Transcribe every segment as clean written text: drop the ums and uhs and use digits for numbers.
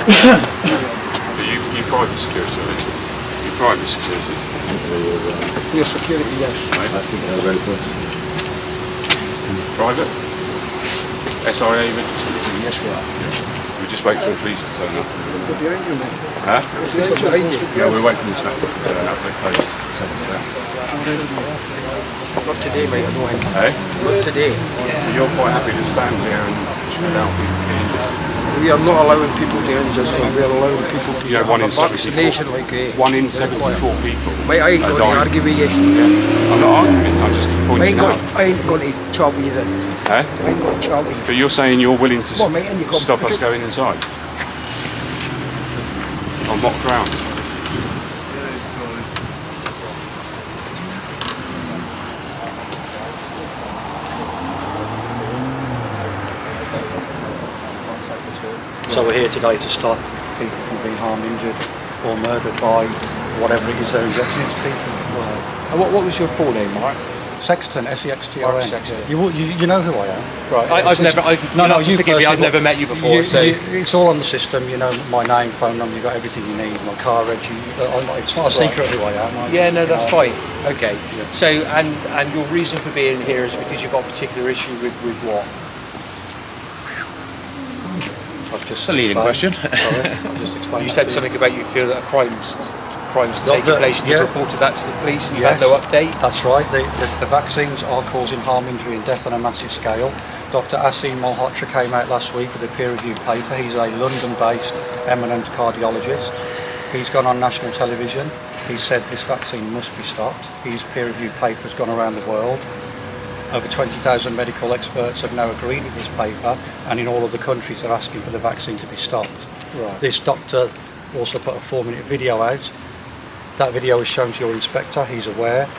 You private security, I think. You private security. Your security, yes. Right. I think they're very good. Private? SIA registered? Yes, we are. We just wait for the police to turn up. They're behind you, mate. Huh? They're behind you. Yeah, we're waiting for the inspector to turn up. They close at 7 today. Not today, mate, I don't think. Hey? Not today. You're quite happy to stand here and allow people to get injured? We are not allowing people to injure, so we are allowing people to You know, have a vaccination like a... 1 in 74 people. Mate, I ain't going to argue with you. Yeah. I'm not arguing, I'm just pointing out. I ain't going to chop either. Eh? I ain't going to chop either. But you're saying you're willing to Well, mate, and you stop us going inside? On what grounds? So we're here today to stop people from being harmed, injured or murdered by whatever it is they're injecting into people. And what was your full name, Mark? Sexton, S-E-X-T-O-N. Sexton. You know who I am. Right. I've forgive me, I've never met you before. It's all on the system, you know, my name, phone number, you've got everything you need, my car reg, it's not a secret who I am. Yeah, no, that's fine. Okay. Yeah. So, and your reason for being here is because you've got a particular issue with what? It's a leading question. You said something about you feel that crimes are taking place, and you've reported that to the police and you've had no update? That's right, the vaccines are causing harm, injury and death on a massive scale. Dr. Asim Malhotra came out last week with a peer-reviewed paper. He's a London-based eminent cardiologist. He's gone on national television. He said this vaccine must be stopped. His peer-reviewed paper has gone around the world. Over 20,000 medical experts have now agreed with this paper, and in all of the countries they're asking for the vaccine to be stopped. Right. This doctor also put a 4-minute video out. That video is shown to your inspector, he's aware.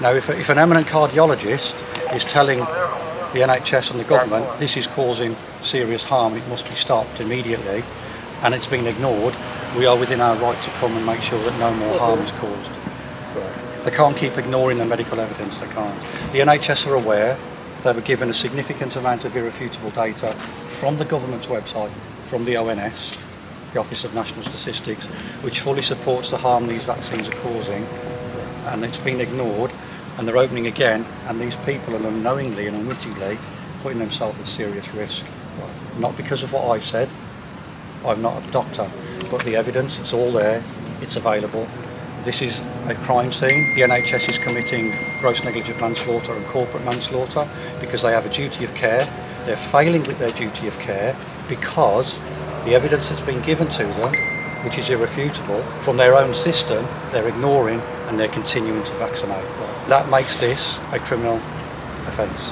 Now if an eminent cardiologist is telling the NHS and the government this is causing serious harm, it must be stopped immediately, and it's been ignored, we are within our right to come and make sure that no more harm is caused. They can't keep ignoring the medical evidence, they can't. The NHS are aware. They were given a significant amount of irrefutable data from the government's website, from the ONS, the Office of National Statistics, which fully supports the harm these vaccines are causing, and it's been ignored, and they're opening again, and these people are unknowingly and unwittingly putting themselves at serious risk. Not because of what I've said, I'm not a doctor, but the evidence, it's all there, it's available. This is a crime scene. The NHS is committing gross negligent manslaughter and corporate manslaughter because they have a duty of care. They're failing with their duty of care because the evidence that's been given to them, which is irrefutable, from their own system, they're ignoring and they're continuing to vaccinate. That makes this a criminal offence.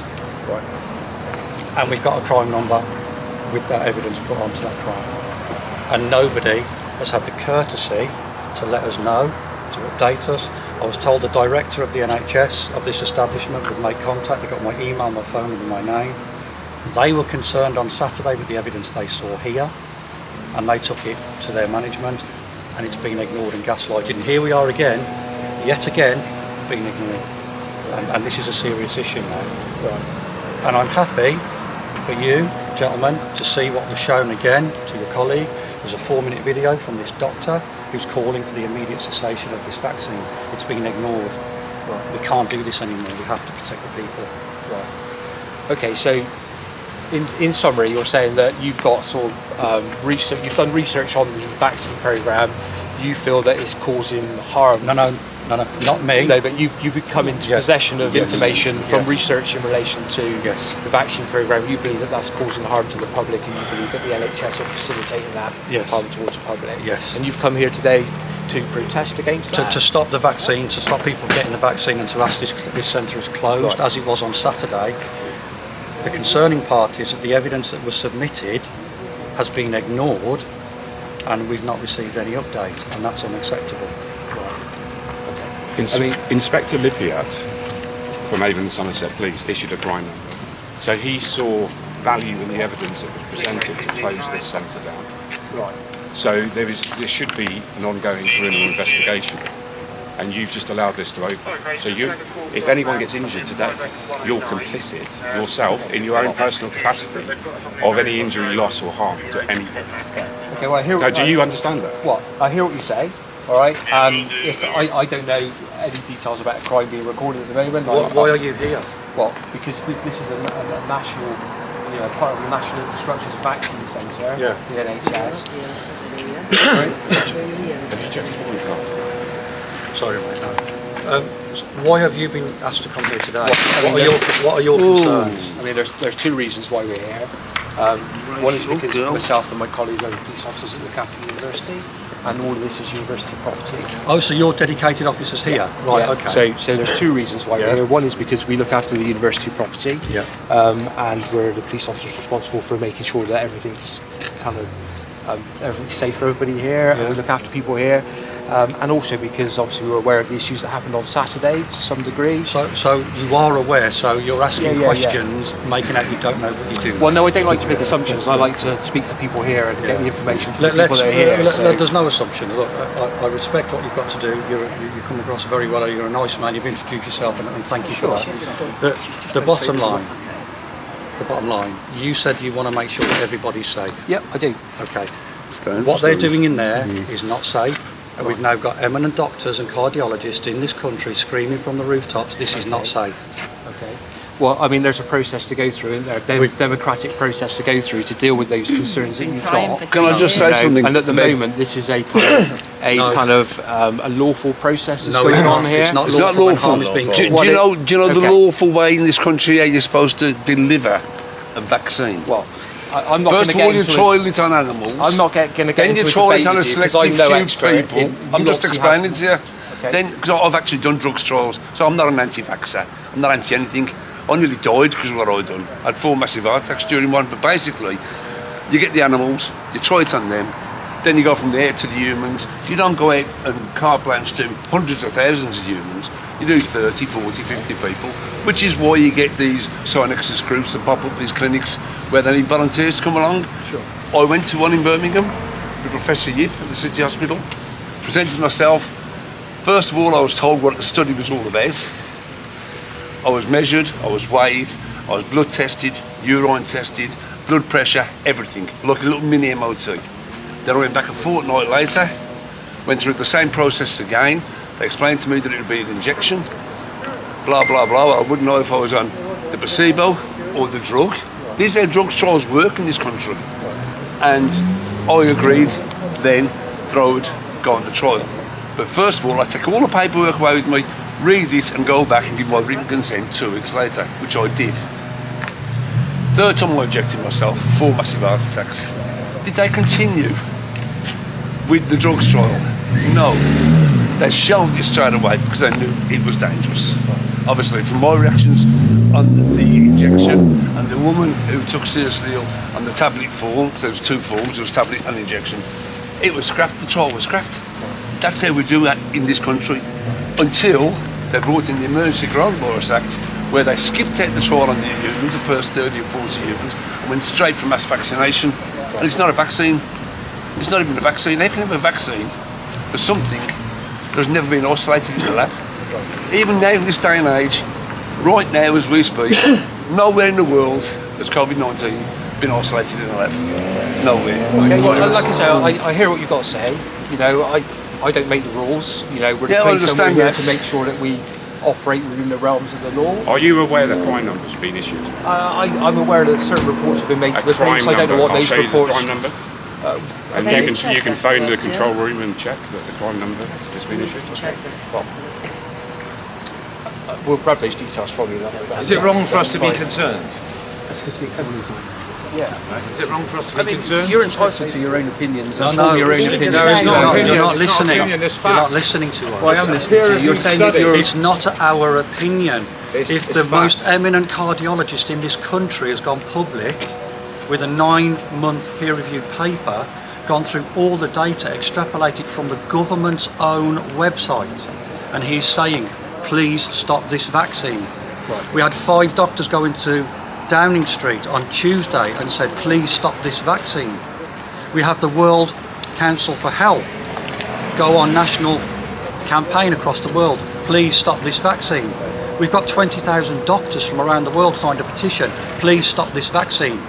Right. And we've got a crime number with that evidence put onto that crime. And nobody has had the courtesy to let us know, to update us. I was told the director of the NHS of this establishment would make contact. They got my email, my phone number, my name. They were concerned on Saturday with the evidence they saw here, and they took it to their management, and it's been ignored and gaslighted. And here we are again, yet again, being ignored. And this is a serious issue now. Right. And I'm happy for you, gentlemen, to see what was shown again to your colleague. There's a 4-minute video from this doctor who's calling for the immediate cessation of this vaccine. It's been ignored. Right. We can't do this anymore. We have to protect the people. Right. Okay, so in summary, you're saying that you've got sort of research. You've done research on the vaccine program. You feel that it's causing harm. No, not me. No, but you've come into possession of information from research in relation to the vaccine program. You believe that that's causing harm to the public, and you believe that the NHS are facilitating that harm towards the public. Yes. And you've come here today to protest against that? To stop the vaccine, to stop people getting the vaccine, and to ask this centre is closed, as it was on Saturday. The concerning part is that the evidence that was submitted has been ignored, and we've not received any update, and that's unacceptable. Inspector Lippiat from Avon and Somerset Police issued a crime number. So he saw value in the evidence that was presented to close this centre down. Right. So there should be an ongoing criminal investigation, and you've just allowed this to open. So if anyone gets injured today, you're complicit yourself in your own personal capacity of any injury, loss or harm to anybody. Okay, well, I hear. Now, do you understand that? What? I hear what you say. All right. If I don't know any details about a crime being recorded at the moment. Why are you here? Well, because this is a national, part of the National Infrastructure Vaccine Centre, Yeah. the NHS. Have you checked his warrant card? Sorry, mate. No. Why have you been asked to come here today? What are your Ooh. concerns? I mean, there's two reasons why we're here. One is because myself and my colleagues are the police officers that look after the university, and all of this is university property. Oh, so you're dedicated officers here? Right, Yeah. okay. So there's two reasons why we're here. One is because we look after the university property, Yeah. and we're the police officers responsible for making sure that everything's everything's safe for everybody here, and we look after people here. And also because obviously we were aware of the issues that happened on Saturday to some degree. So you are aware, so you're asking Yeah. questions, making out you don't know what you do. Well, no, I don't like to make assumptions. I like to speak to people here and get the information from the people that are here. There's no assumption. Look, I respect what you've got to do. You come across very well. You're a nice man. You've introduced yourself, and thank you for that. The bottom line. You said you want to make sure that everybody's safe. Yep, I do. Okay. What they're doing in there is not safe. And we've now got eminent doctors and cardiologists in this country screaming from the rooftops, this is not safe. Okay. Well, I mean, there's a process to go through, isn't there? A democratic process to go through to deal with those concerns that you've got. Can I just say something? And at the moment, this is a kind of a lawful process that's going on here. It's not It's not lawful. when lawful. harm is being Do caused. you know the Okay. lawful way in this country how you're supposed to deliver a vaccine? Well, I'm not First going of to all, get you into trial it on animals. I'm not going to get Then into you a trial debate it on a with you, 'cause selective I'm no few expert people. in- I'm you just obviously explaining to you. Okay. Then, because I've actually done drugs trials, so I'm not an anti-vaxxer. I'm not anti anything. I nearly died because of what I'd done. I had 4 massive heart attacks during one. But basically, you get the animals, you try it on them, then you go from there to the humans. You don't go out and carte blanche to hundreds of thousands of humans. You do 30, 40, 50 people, which is why you get these Synexus groups that pop up these clinics where they need volunteers to come along. Sure. I went to one in Birmingham with Professor Yip at the City Hospital, presented myself. First of all, I was told what the study was all about. I was measured, I was weighed, I was blood tested, urine tested, blood pressure, everything, like a little mini MOT. Then I went back a fortnight later, went through the same process again. They explained to me that it would be an injection, blah, blah, blah. I wouldn't know if I was on the placebo or the drug. These are how drugs trials work in this country. And I agreed then that I would go on the trial. But first of all, I take all the paperwork away with me, read it and go back and give my written consent 2 weeks later, which I did. Third time I injected myself, 4 massive heart attacks. Did they continue with the drugs trial? No. They shelved it straight away because they knew it was dangerous. Obviously, from my reactions on the injection and the woman who took seriously on the tablet form, because there was 2 forms, there was tablet and injection, it was scrapped, the trial was scrapped. That's how we do that in this country, until they brought in the Emergency Coronavirus Act, where they skipped out the trial on the humans, the first 30 or 40 humans, and went straight for mass vaccination. And it's not a vaccine. It's not even a vaccine. How can you have a vaccine for something that has never been isolated in the lab? Even now, in this day and age, right now as we speak, nowhere in the world has COVID-19 been isolated in a lab. Nowhere. Okay, well, like I say, I hear what you've got to say. I don't make the rules. We're Yeah, I the police and we're understand here that. to make sure that we operate within the realms of the law. Are you aware that crime number's been issued? I'm aware that certain reports have been made A to the crime police. I don't know number. what I'll those show you the reports. crime number. And Okay, you can check that phone for the us, yeah? control room and check that the crime number has been issued. Check Well, we'll grab those details from you. Is it wrong for us to be concerned? Yeah. Is it wrong for us to be concerned? You're entitled to your own opinions. and No, form your own it's opinions. not it's not opinion. You're not It's not listening. opinion, it's You're not fact. listening to us. Well, I am listening to you. You're saying that Study. you're. It's not our opinion. It's If the fact. most eminent cardiologist in this country has gone public with a 9-month peer-reviewed paper, gone through all the data, extrapolated from the government's own website, and he's saying, please stop this vaccine. Right. We had 5 doctors go into Downing Street on Tuesday and said, please stop this vaccine. We have the World Council for Health go on national campaign across the world, please stop this vaccine. We've got 20,000 doctors from around the world signed a petition, please stop this vaccine.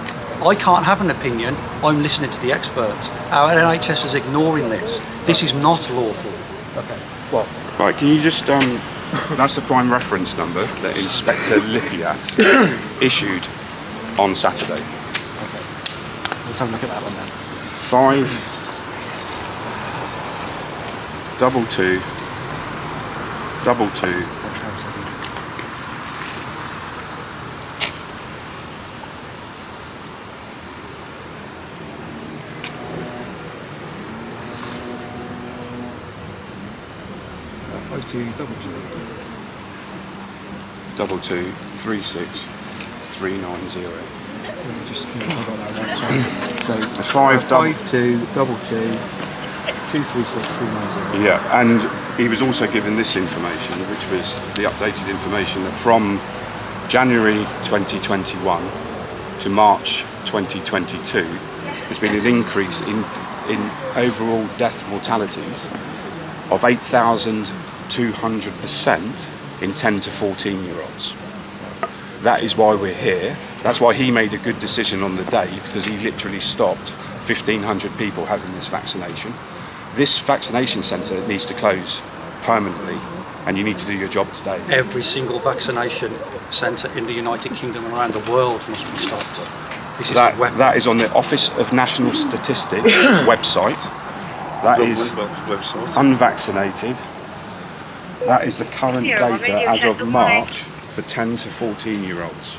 I can't have an opinion. I'm listening to the experts. Our NHS is ignoring this. This is not lawful. Okay. Well, Right, can you just, that's the prime reference number that Inspector Lippiat issued on Saturday. let's have a look at that one then. 52222. Double two 36390. Just I got that right. Sorry. So The 52223639. Yeah, and he was also given this information, which was the updated information that from January 2021 to March 2022, there's been an increase in overall death mortalities of 8,200% in 10 to 14-year-olds. That is why we're here. That's why he made a good decision on the day, because he literally stopped 1,500 people having this vaccination. This vaccination centre needs to close permanently, and you need to do your job today. Every single vaccination centre in the United Kingdom and around the world must be stopped. This is a weapon. That is on the Office of National Statistics website. That is unvaccinated. That is the current data as of March for 10 to 14-year-olds.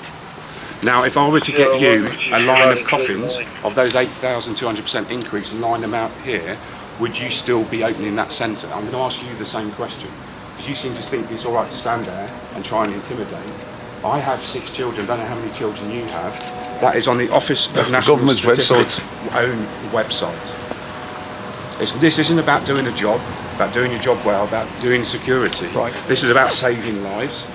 Now, if I were to get you a line of coffins of those 8,200% increase and line them out here, would you still be opening that centre? I'm going to ask you the same question, because you seem to think it's all right to stand there and try and intimidate. I have 6 children, don't know how many children you have. That is on the Office of National Statistics own website. This isn't about doing a job, about doing your job well, about doing security. Right. This is about saving lives.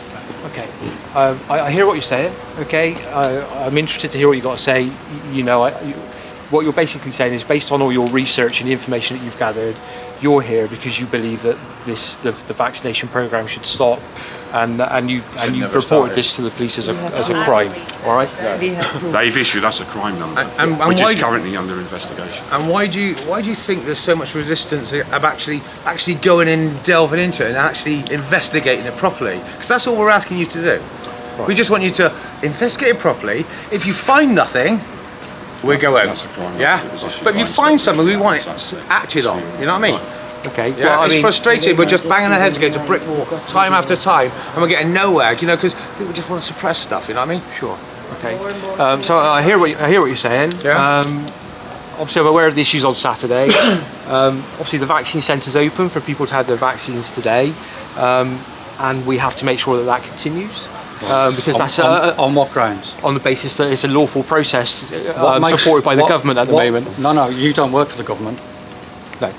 Okay, I hear what you're saying. Okay, I'm interested to hear what you've got to say. What you're basically saying is, based on all your research and the information that you've gathered, you're here because you believe that the vaccination program should stop, and you've reported this to the police as a crime. All right. They've issued us a crime number, which is currently under investigation. And why do you think there's so much resistance of actually going in, delving into it, and actually investigating it properly? Because that's all we're asking you to do. Right. We just want you to investigate it properly. If you find nothing, we go out. That's a crime. Yeah. But if you find something, we want it acted on. You know what I mean? Okay. Yeah, well, it's frustrating. We're just banging our heads against a brick wall time after time, and we're getting nowhere. Because people just want to suppress stuff. You know what I mean? Sure. Okay. So I hear what you're saying. Yeah. Obviously, I'm aware of the issues on Saturday. Obviously, the vaccine centre's open for people to have their vaccines today, and we have to make sure that continues. Because that's on what grounds? On the basis that it's a lawful process supported by the government at the moment. No, you don't work for the government. No.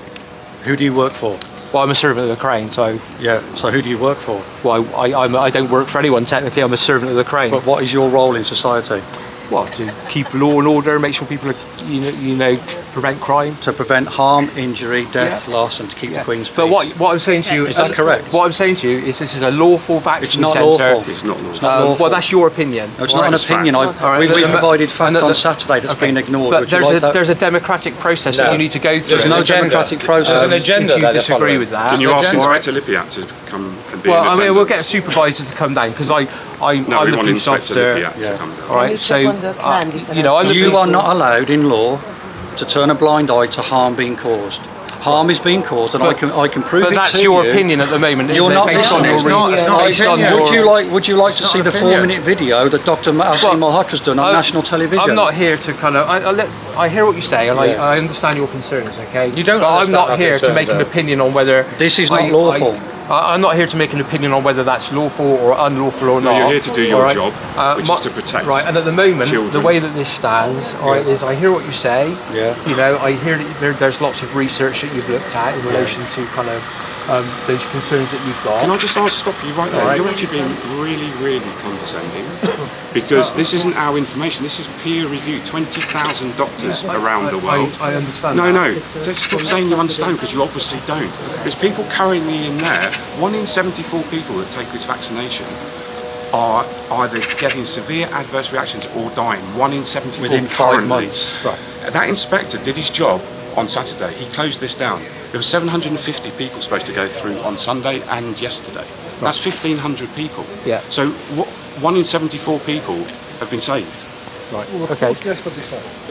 Who do you work for? Well, I'm a servant of the Crown, so... Yeah, so who do you work for? Well, I don't work for anyone, technically. I'm a servant of the Crown. But what is your role in society? Well, to keep law and order, make sure people are, prevent crime. To prevent harm, injury, death, loss, and to keep the Queen's peace. But what I'm saying to you... Is that correct? What I'm saying to you is this is a lawful vaccine centre. It's not lawful. Lawful. Well, that's your opinion. No, it's not an opinion. We provided fact on Saturday that's been ignored. But there's a democratic process that you need to go through. There's no democratic process. There's an agenda. If you disagree with that... Can you ask Inspector Lippiat to come and be in attendance? Well, we'll get a supervisor to come down, because I'm the police officer. To come down. All right, so you are not allowed in law to turn a blind eye to harm being caused. Harm is being caused, and I can prove it to you. But that's your opinion at the moment. You're not listening. Would you like to see the 4-minute video that Dr. Asim Malhotra's done on national television? I'm not here to kind of. I hear what you say, and I understand your concerns. Okay, you don't. But I'm not here to make an opinion on whether this is not lawful. I'm not here to make an opinion on whether that's lawful or unlul or not. You're here to do your job, which is to protect. Right, and at the moment, children. The way that this stands, is I hear what you say. Yeah. I hear that there's lots of research that you've looked at in relation to kind of those concerns that you've got. Can I just stop you right there? You're actually being really, really condescending, because this isn't our information. This is peer reviewed. 20,000 doctors around the world. I understand. No, stop saying you understand, because you obviously don't. There's people currently in there. 1 in 74 people that take this vaccination are either getting severe adverse reactions or dying. 1 in 74 Within 5 currently. months. Right. That inspector did his job on Saturday. He closed this down. There were 750 people supposed to go through on Sunday and yesterday. That's 1,500 people. Yeah. So 1 in 74 people have been saved. Right. Okay.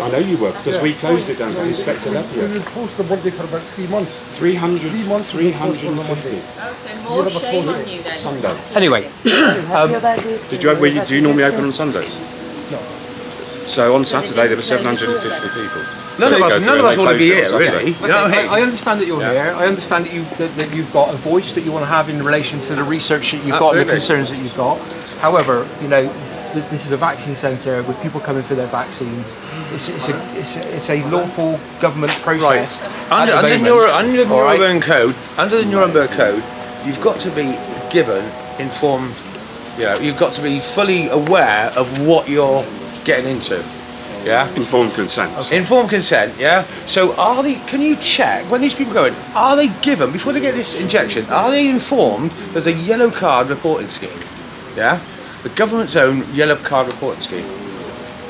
I know you were, because we closed it down by Inspector We Lepia. will post the Monday for about 3 months. 300, 3 months we will post on the 350 Oh, so more shame on you then. Sunday. Anyway, Do you normally open on Sundays? No. So on Saturday there were 750 people. None of us want to be here, Saturday. really. You know what I mean? I understand that you're here. I understand that you've got a voice that you want to have in relation to the research that you've got and the Absolutely. concerns that you've got. However, you know, this is a vaccine centre with people coming for their vaccines. It's a lawful government process. Under at the the moment. All right? Nuremberg Code, you've got to be given informed. You've got to be fully aware of what you're getting into. Yeah. Informed consent. Informed consent, yeah? So can you check, when these people go in, are they given, before they get this injection, are they informed there's a yellow card reporting scheme? Yeah? The government's own yellow card reporting scheme.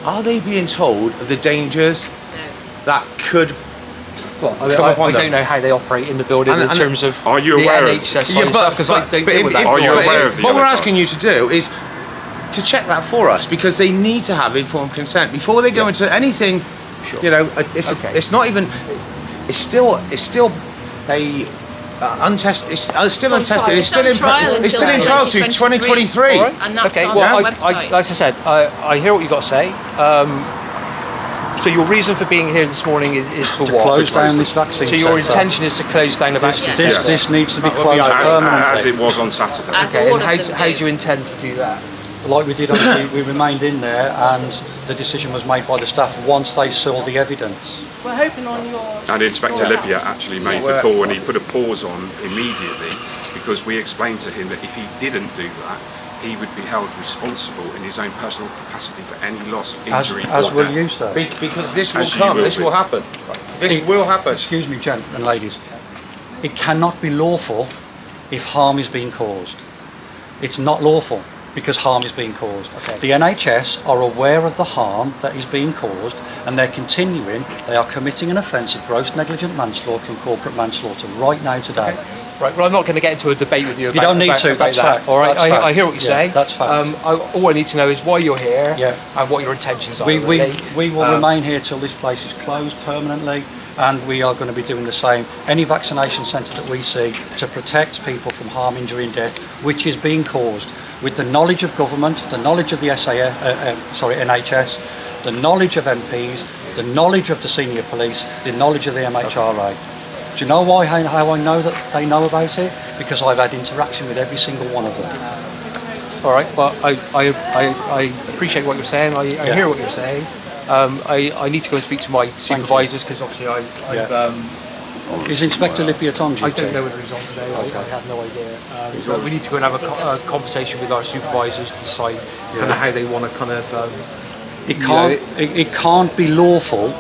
Are they being told of the dangers that could Well, come I upon don't them? know how they operate in the building in terms of Are you the aware of- NHS side of stuff, because I don't deal with that. Are you aware of the what yellow we're card? asking you to do is to check that for us, because they need to have informed consent before they go into anything. Sure. You know, it's Okay. it's not even. It's still a untested. It's still untested. It's still in trial It's still in until trial to 2023. All right. And that's Okay, on well, our website. like I said, I hear what you've got to say. So your reason for being here this morning is for To what? close down this vaccine So your centre. intention is to close down the vaccine Yes. centre? This needs to be That would be closed our- As permanently. it was on Saturday. As Okay, all and of them how do you intend to do that? Like we did, obviously, we remained in there, and the decision was made by the staff once they saw the evidence. We're hoping on your... And Inspector Lipia actually made the call, and he put a pause on immediately, because we explained to him that if he didn't do that, he would be held responsible in his own personal capacity for any loss, injury, As or will death. you, sir. Because this will As you come. will This be. will happen. This It- will happen. Excuse me, gents and ladies. It cannot be lawful if harm is being caused. It's not lawful because harm is being caused. Okay. The NHS are aware of the harm that is being caused, and they're continuing. They are committing an offence of gross negligent manslaughter and corporate manslaughter right now today. Right, well, I'm not going to get into a debate with you about, You don't need about, to, about that's that. fact, All right, that's fact. I hear what you're Yeah, saying. that's fact. All I need to know is why you're here Yeah. and what your intentions are. We really. will remain here till this place is closed permanently, and we are going to be doing the same. Any vaccination centre that we see to protect people from harm, injury and death, which is being caused with the knowledge of government, the knowledge of the NHS, the knowledge of MPs, the knowledge of the senior police, the knowledge of the MHRA. Do you know how I know that they know about it? Because I've had interaction with every single one of them. All right, well, I appreciate what you're saying. I hear what you're saying. I need to go and speak to my supervisors, because obviously Is Inspector Lipia on duty? I don't know whether he's on today. I have no idea. But we need to go and have a conversation with our supervisors to decide kind of how they want to kind of. It can't be lawful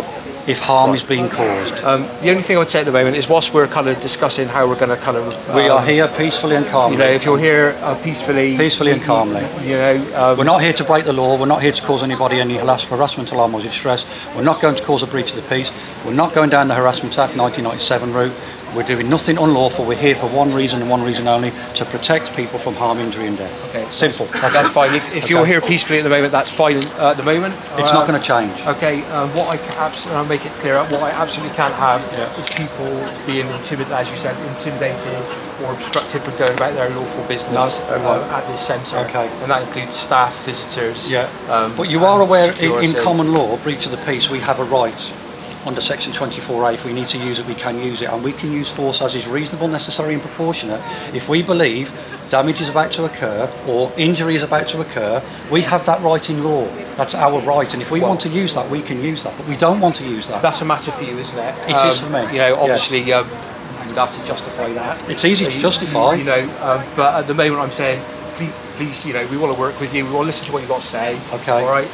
if harm is being caused. The only thing I would say at the moment is, whilst we're kind of discussing how we're going to kind of. We are here peacefully and calmly. You know, if you're here peacefully and calmly. You know, We're not here to break the law. We're not here to cause anybody any harassment, alarm or distress. We're not going to cause a breach of the peace. We're not going down the Harassment Act 1997 route. We're doing nothing unlawful. We're here for one reason and one reason only: to protect people from harm, injury and death. Okay. Simple. that's fine. If you're here peacefully at the moment, that's fine at the moment. It's not going to change. Okay, what I'll make it clear, what I absolutely can't have is people being intimidated, as you said, intimidated or obstructed from going about their lawful business at this centre. Okay. And that includes staff, visitors. Yeah. But you and are aware, in security. common law, breach of the peace, we have a right under section 24A. If we need to use it, we can use it, and we can use force as is reasonable, necessary and proportionate. If we believe damage is about to occur or injury is about to occur, we have that right in law. That's our right, and if we want to use that, we can use that, but we don't want to use that. That's a matter for you, isn't it? It is for me. You know, Yeah. obviously, you would have to justify that. It's easy to justify. You know, but at the moment I'm saying, please, you know, we want to work with you. We want to listen to what you've got to say. Okay. All right.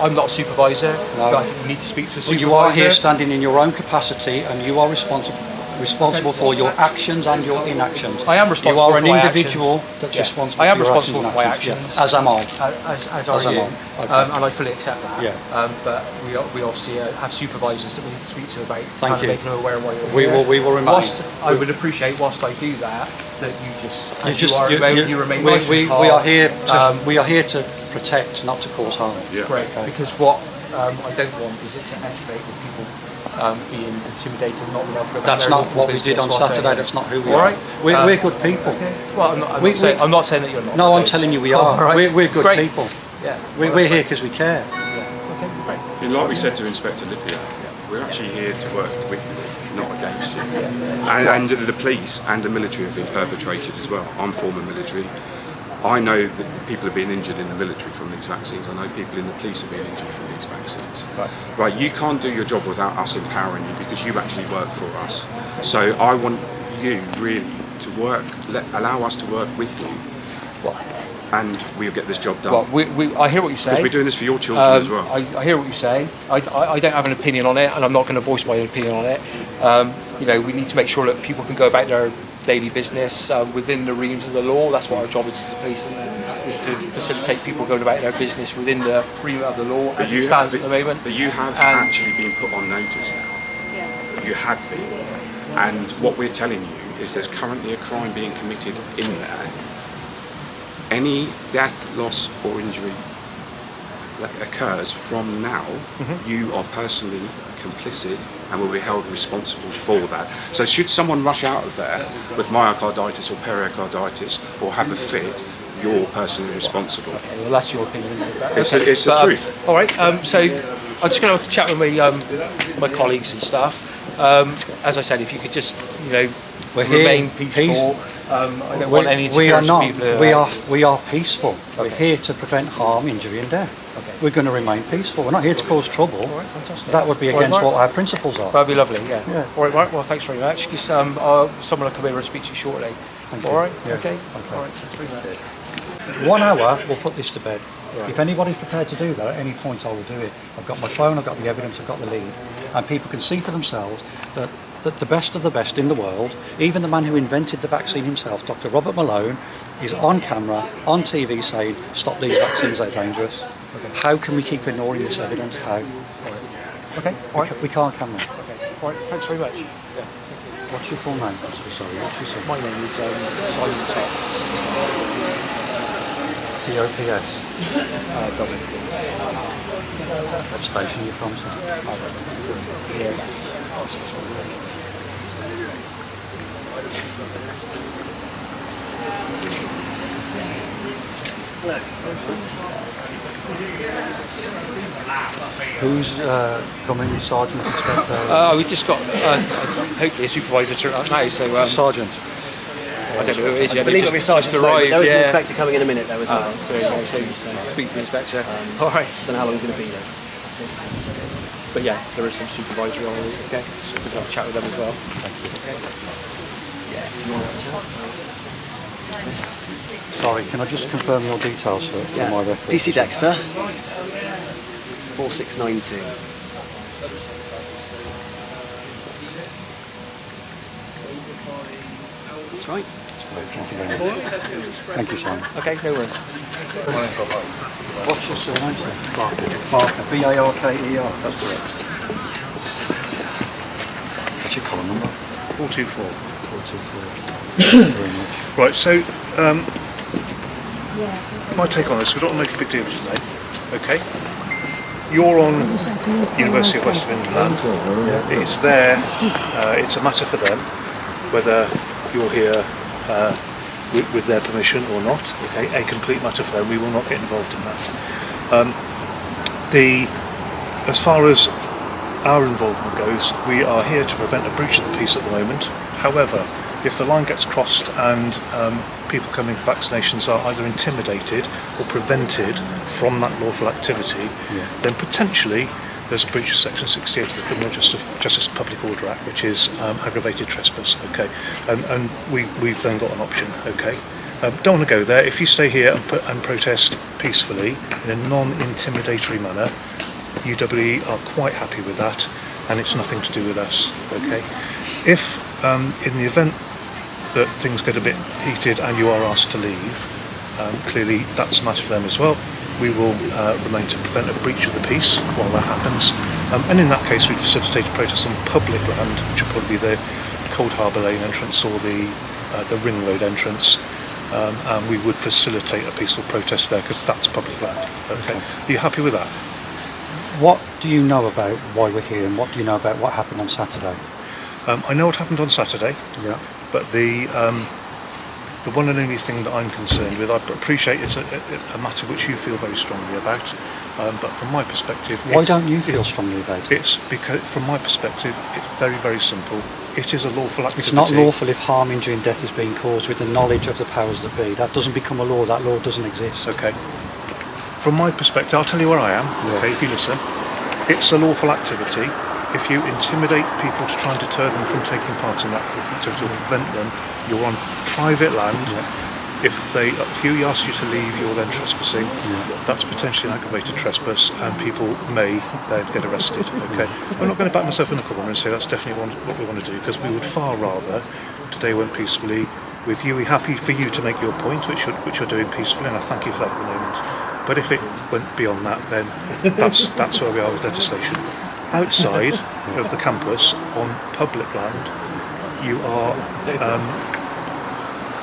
I'm not a supervisor, No. but I think you need to speak to a But supervisor. you are here standing in your own capacity, and you are responsible responsible for your actions and your inactions. I am responsible You are for an my individual actions. that's Yeah. responsible I am for your responsible for my actions. actions. Yeah. As am I. As are As am you. I. Okay. And I fully accept that. Yeah. But we obviously have supervisors that we need to speak to about Thank you. making them aware of why you're We here. will remain. Whilst I would appreciate, whilst I do that, that you remain we, nice we, and calm. we are here to we are here to protect, not to cause harm. Yeah. Great, because what I don't want is it to escalate with people being intimidated and not being able to go back That's to their not lawful what we business did on whilst Saturday. they're- That's not who we All are. right. We're good people. Well, I'm not saying that you're not. No, I'm telling you we are. All right. We're good Great. people. Yeah. We're here because we care. Okay, great. And like we said to Inspector Lippier, we're actually here to work with you, not against you. And the police and the military have been perpetrated as well. I'm former military. I know that people have been injured in the military from these vaccines. I know people in the police have been injured from these vaccines. Right, you can't do your job without us empowering you because you actually work for us. So I want you really to work, allow us to work with you. And we'll get this job done. Well, I hear what you say. Because we're doing this for your children as well. I hear what you say. I don't have an opinion on it, and I'm not going to voice my opinion on it. We need to make sure that people can go about their daily business within the reams of the law. That's what our job is as a police, is to facilitate people going about their business within the remit of the law as it stands at the moment. But you have actually been put on notice now. Yeah. You have been. And what we're telling you is there's currently a crime being committed in there. Any death, loss or injury that occurs from now, you are personally complicit and will be held responsible for that. So should someone rush out of there with myocarditis or pericarditis or have a fit, you're personally responsible. Okay, well, that's your opinion. It's the truth. All right, so I'm just going to chat with my colleagues and stuff. As I said, if you could just, remain peaceful. I don't want any interference from people. We are peaceful. We're here to prevent harm, injury and death. Okay. We're going to remain peaceful. We're not here to cause trouble. All right, fantastic. That would be All right, against Mark. what our principles are. That'd be lovely, yeah. Yeah. All right, Mark, well, thanks very much. Someone will come over and speak to you shortly. Thank you. All right, Yeah. okay. Okay. All right, thanks very much. 1 hour, we'll put this to bed. Right. If anybody's prepared to do that, at any point I will do it. I've got my phone, I've got the evidence, I've got the lead. And people can see for themselves that the best of the best in the world, even the man who invented the vaccine himself, Dr. Robert Malone, is on camera, on TV saying, stop these vaccines, they're dangerous. Okay. How can we keep ignoring this evidence? How? Okay, all right. We can't, can we? Okay. All right, thanks very much. Yeah. What's your full name? Sorry, what's your My name is Simon Tops. T-O-P-S? Dublin. What station are you from, sir? Yeah. Who's coming, Sergeant, Inspector? We just got hopefully a supervisor turn up now, so Sergeant. I don't know who it is yet. I believe it'll be Sergeant. There is an inspector coming in a minute though as well. Speak to the inspector. All right. Don't know how long he's going to be there. But yeah, there is some supervisory on it. Okay, so we'll have a chat with them as well. Thank you. Okay. Sorry, can I just confirm your details for my record? PC Dexter, 4692. That's right. Thank you very much. Thank you, Simon. Okay, no worries. What's your surname, sir? Barker. B-A-R-K-E-R. That's correct. What's your column number? 424. 424. Thank you very much. Right, so my take on this, we don't want to make a big deal of it today, okay? You're on University of West of England land. It's there, it's a matter for them whether you're here with their permission or not, okay? A complete matter for them, we will not get involved in that. As far as our involvement goes, we are here to prevent a breach of the peace at the moment. However, if the line gets crossed and people coming for vaccinations are either intimidated or prevented from that lawful activity, then potentially there's a breach of Section 68 of the Criminal Justice Public Order Act, which is aggravated trespass, okay? And we've then got an option, okay? Don't want to go there. If you stay here and protest peacefully in a non-intimidatory manner, UWE are quite happy with that, and it's nothing to do with us, okay? If In the event that things get a bit heated and you are asked to leave, clearly that's a matter for them as well. We will remain to prevent a breach of the peace while that happens. And in that case, we'd facilitate a protest on public land, which would probably be the Cold Harbour Lane entrance or the Ring Road entrance. And we would facilitate a peaceful protest there because that's public land. Okay. Are you happy with that? What do you know about why we're here, and what do you know about what happened on Saturday? I know what happened on Saturday. Yeah. But the one and only thing that I'm concerned with, I appreciate it's a matter which you feel very strongly about, but from my perspective... Why don't you feel strongly about it? It's because, from my perspective, it's very, very simple. It is a lawful activity. It's not lawful if harm, injury and death is being caused with the knowledge of the powers that be. That doesn't become a law, that law doesn't exist. Okay. From my perspective, I'll tell you where I am, okay, if you listen. It's a lawful activity. If you intimidate people to try and deter them from taking part in that activity or prevent them, you're on private land. Yeah. If you ask you to leave, you're then trespassing. Yeah. That's potentially an aggravated trespass, and people may then get arrested. Okay, I'm not going to back myself in the corner and say that's definitely what we want to do, because we would far rather today went peacefully with you. We're happy for you to make your point, which you're doing peacefully, and I thank you for that at the moment. But if it went beyond that, then that's where we are with legislation. Outside of the campus, on public land, you are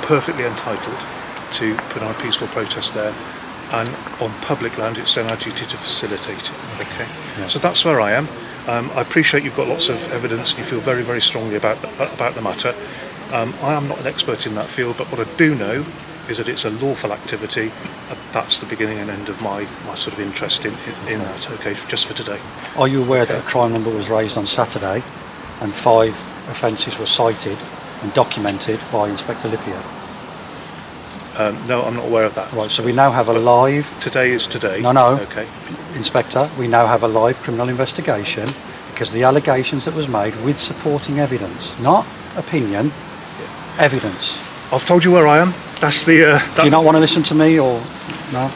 perfectly entitled to put on a peaceful protest there, and on public land it's then our duty to facilitate it. Okay, yeah. So that's where I am. I appreciate you've got lots of evidence and you feel very, very strongly about the matter. I am not an expert in that field, but what I do know is that it's a lawful activity. That's the beginning and end of my sort of interest in that, okay, just for today. Are you aware that a crime number was raised on Saturday and 5 offences were cited and documented by Inspector Lippier? No, I'm not aware of that. Right, so we now have a live... Today is today. No. Okay. Inspector, we now have a live criminal investigation because the allegations that was made with supporting evidence, not opinion, evidence. I've told you where I am. That's the... Do you not want to listen to me, or no?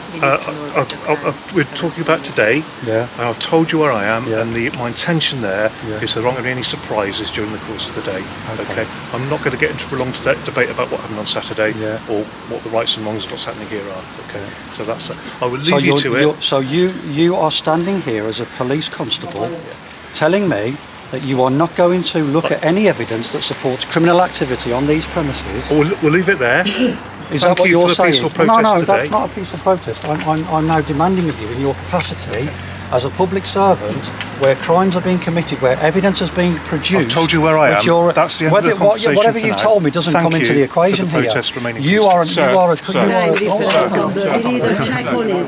We're talking about today. Yeah. And I've told you where I am, yeah. and my intention there is there aren't going to be any surprises during the course of the day. Okay. I'm not going to get into a prolonged debate about what happened on Saturday or what the rights and wrongs of what's happening here are. Okay. So that's I will leave you to it. So you are standing here as a police constable, telling me that you are not going to look at any evidence that supports criminal activity on these premises. We'll leave it there. Is that what you're saying? No, today. That's not a peaceful protest. I'm now demanding of you in your capacity as a public servant, where crimes are being committed, where evidence is being produced. I've told you where I am. That's the end of the conversation. Whatever you told me doesn't come into the equation here. You are a...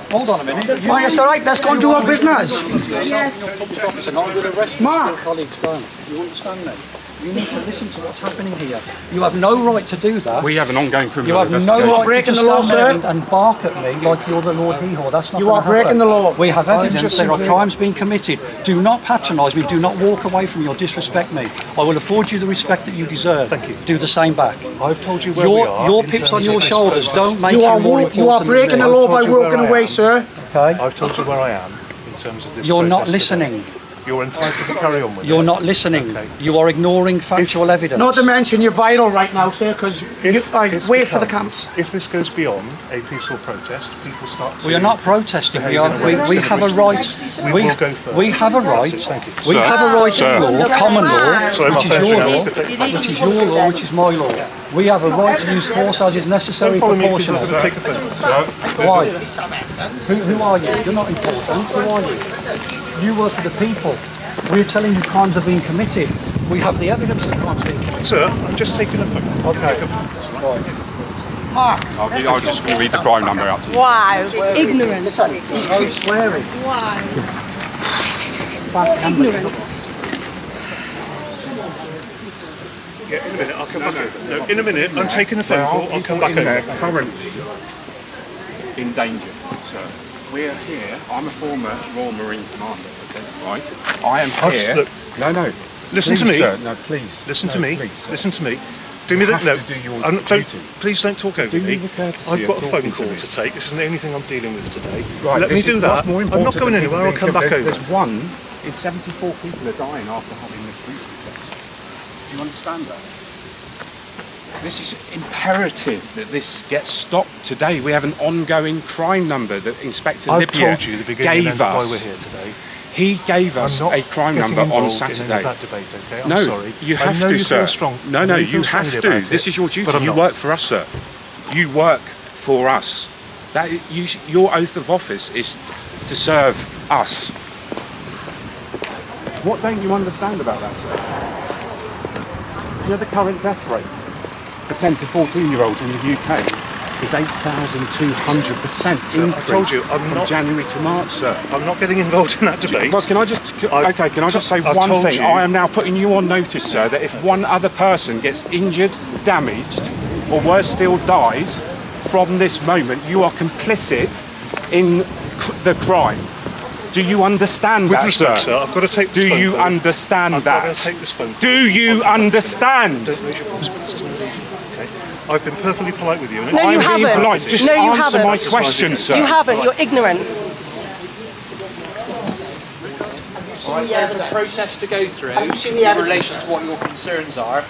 Hold on a minute. It's all right, let's go and do our business. Yes. Mark! Colleagues, don't. You understand me? You need to listen to what's happening here. You have no right to do that. We have an ongoing criminal investigation. You have no right to stand there and bark at me like you're the Lord Hee-Haw. That's not. You are breaking the law. We have evidence there are crimes being committed. Do not patronise me. Do not walk away from me or disrespect me. I will afford you the respect that you deserve. Thank you. Do the same back. I've told you where we are. Your pips on your shoulders don't make you more important. You are breaking the law by walking away, sir. Okay. I've told you where I am in terms of this. You're not listening. You're entitled to carry on with it. You're not listening. Okay. You are ignoring factual evidence. Not to mention you're vital right now, sir, because wait for the camps. If this goes beyond a peaceful protest, people start to... We are not protesting. We have a right. We will go further. We have a right. Thank you. We have a right in law, common law, which is your law, which is your law, which is my law. We have a right to use force as is necessary, proportional. Why? Who are you? You're not important. Who are you? You work for the people. We're telling you crimes are being committed. We have the evidence that crimes are being committed. Sir, I'm just taking a photo. Okay. Mark. I'll just read the crime number out to you. Wow. Ignorance. He's swearing. Wow. Ignorance. Yeah, in a minute, I'll come back over. No, in a minute, I'm taking a phone call, I'll come back over. Currently in danger, sir. We're here, I'm a former Royal Marine Commander, okay, right? I am here... Look, no. Listen please, to me. Sir. No, please. Listen to me. Please, listen to me. Do me the... No, do your please don't talk over me. I've got a phone call to take. This isn't the only thing I'm dealing with today. Right, let me do that. I'm not going anywhere, I'll come back over. There's 1 in 74 people are dying after having this route test. Do you understand that? This is imperative that this gets stopped today. We have an ongoing crime number that Inspector I've Libya told you the beginning gave and why us. we're here today. He gave us a crime number on Saturday. In that debate, okay? I'm No, sorry. you have I know to, you sir. Feel strong. No, I know no, you feel you have strongly to. about This it, is your duty. but I'm You not. work for us, sir. You work for us. Your oath of office is to serve us. What don't you understand about that, sir? You know the current death rate for 10 to 14-year-olds in the UK is 8,200% increase I told you, I'm from not, January to March, sir. I'm not getting involved in that debate. Well, can I just say I've one told thing? you. I am now putting you on notice, sir, that if one other person gets injured, damaged, or worse still dies from this moment, you are complicit in the crime. Do you understand With that, respect, sir, I've got to take this Do phone you call. understand I've that? got to take this phone call. Do you understand? Don't raise your voice. Okay. I've been perfectly polite with you. And No, you I'm being haven't. polite. Just No, you answer haven't. my question, sir. You haven't. You're ignorant. There's a process to go through Have you seen the in evidence, relation to what your concerns are.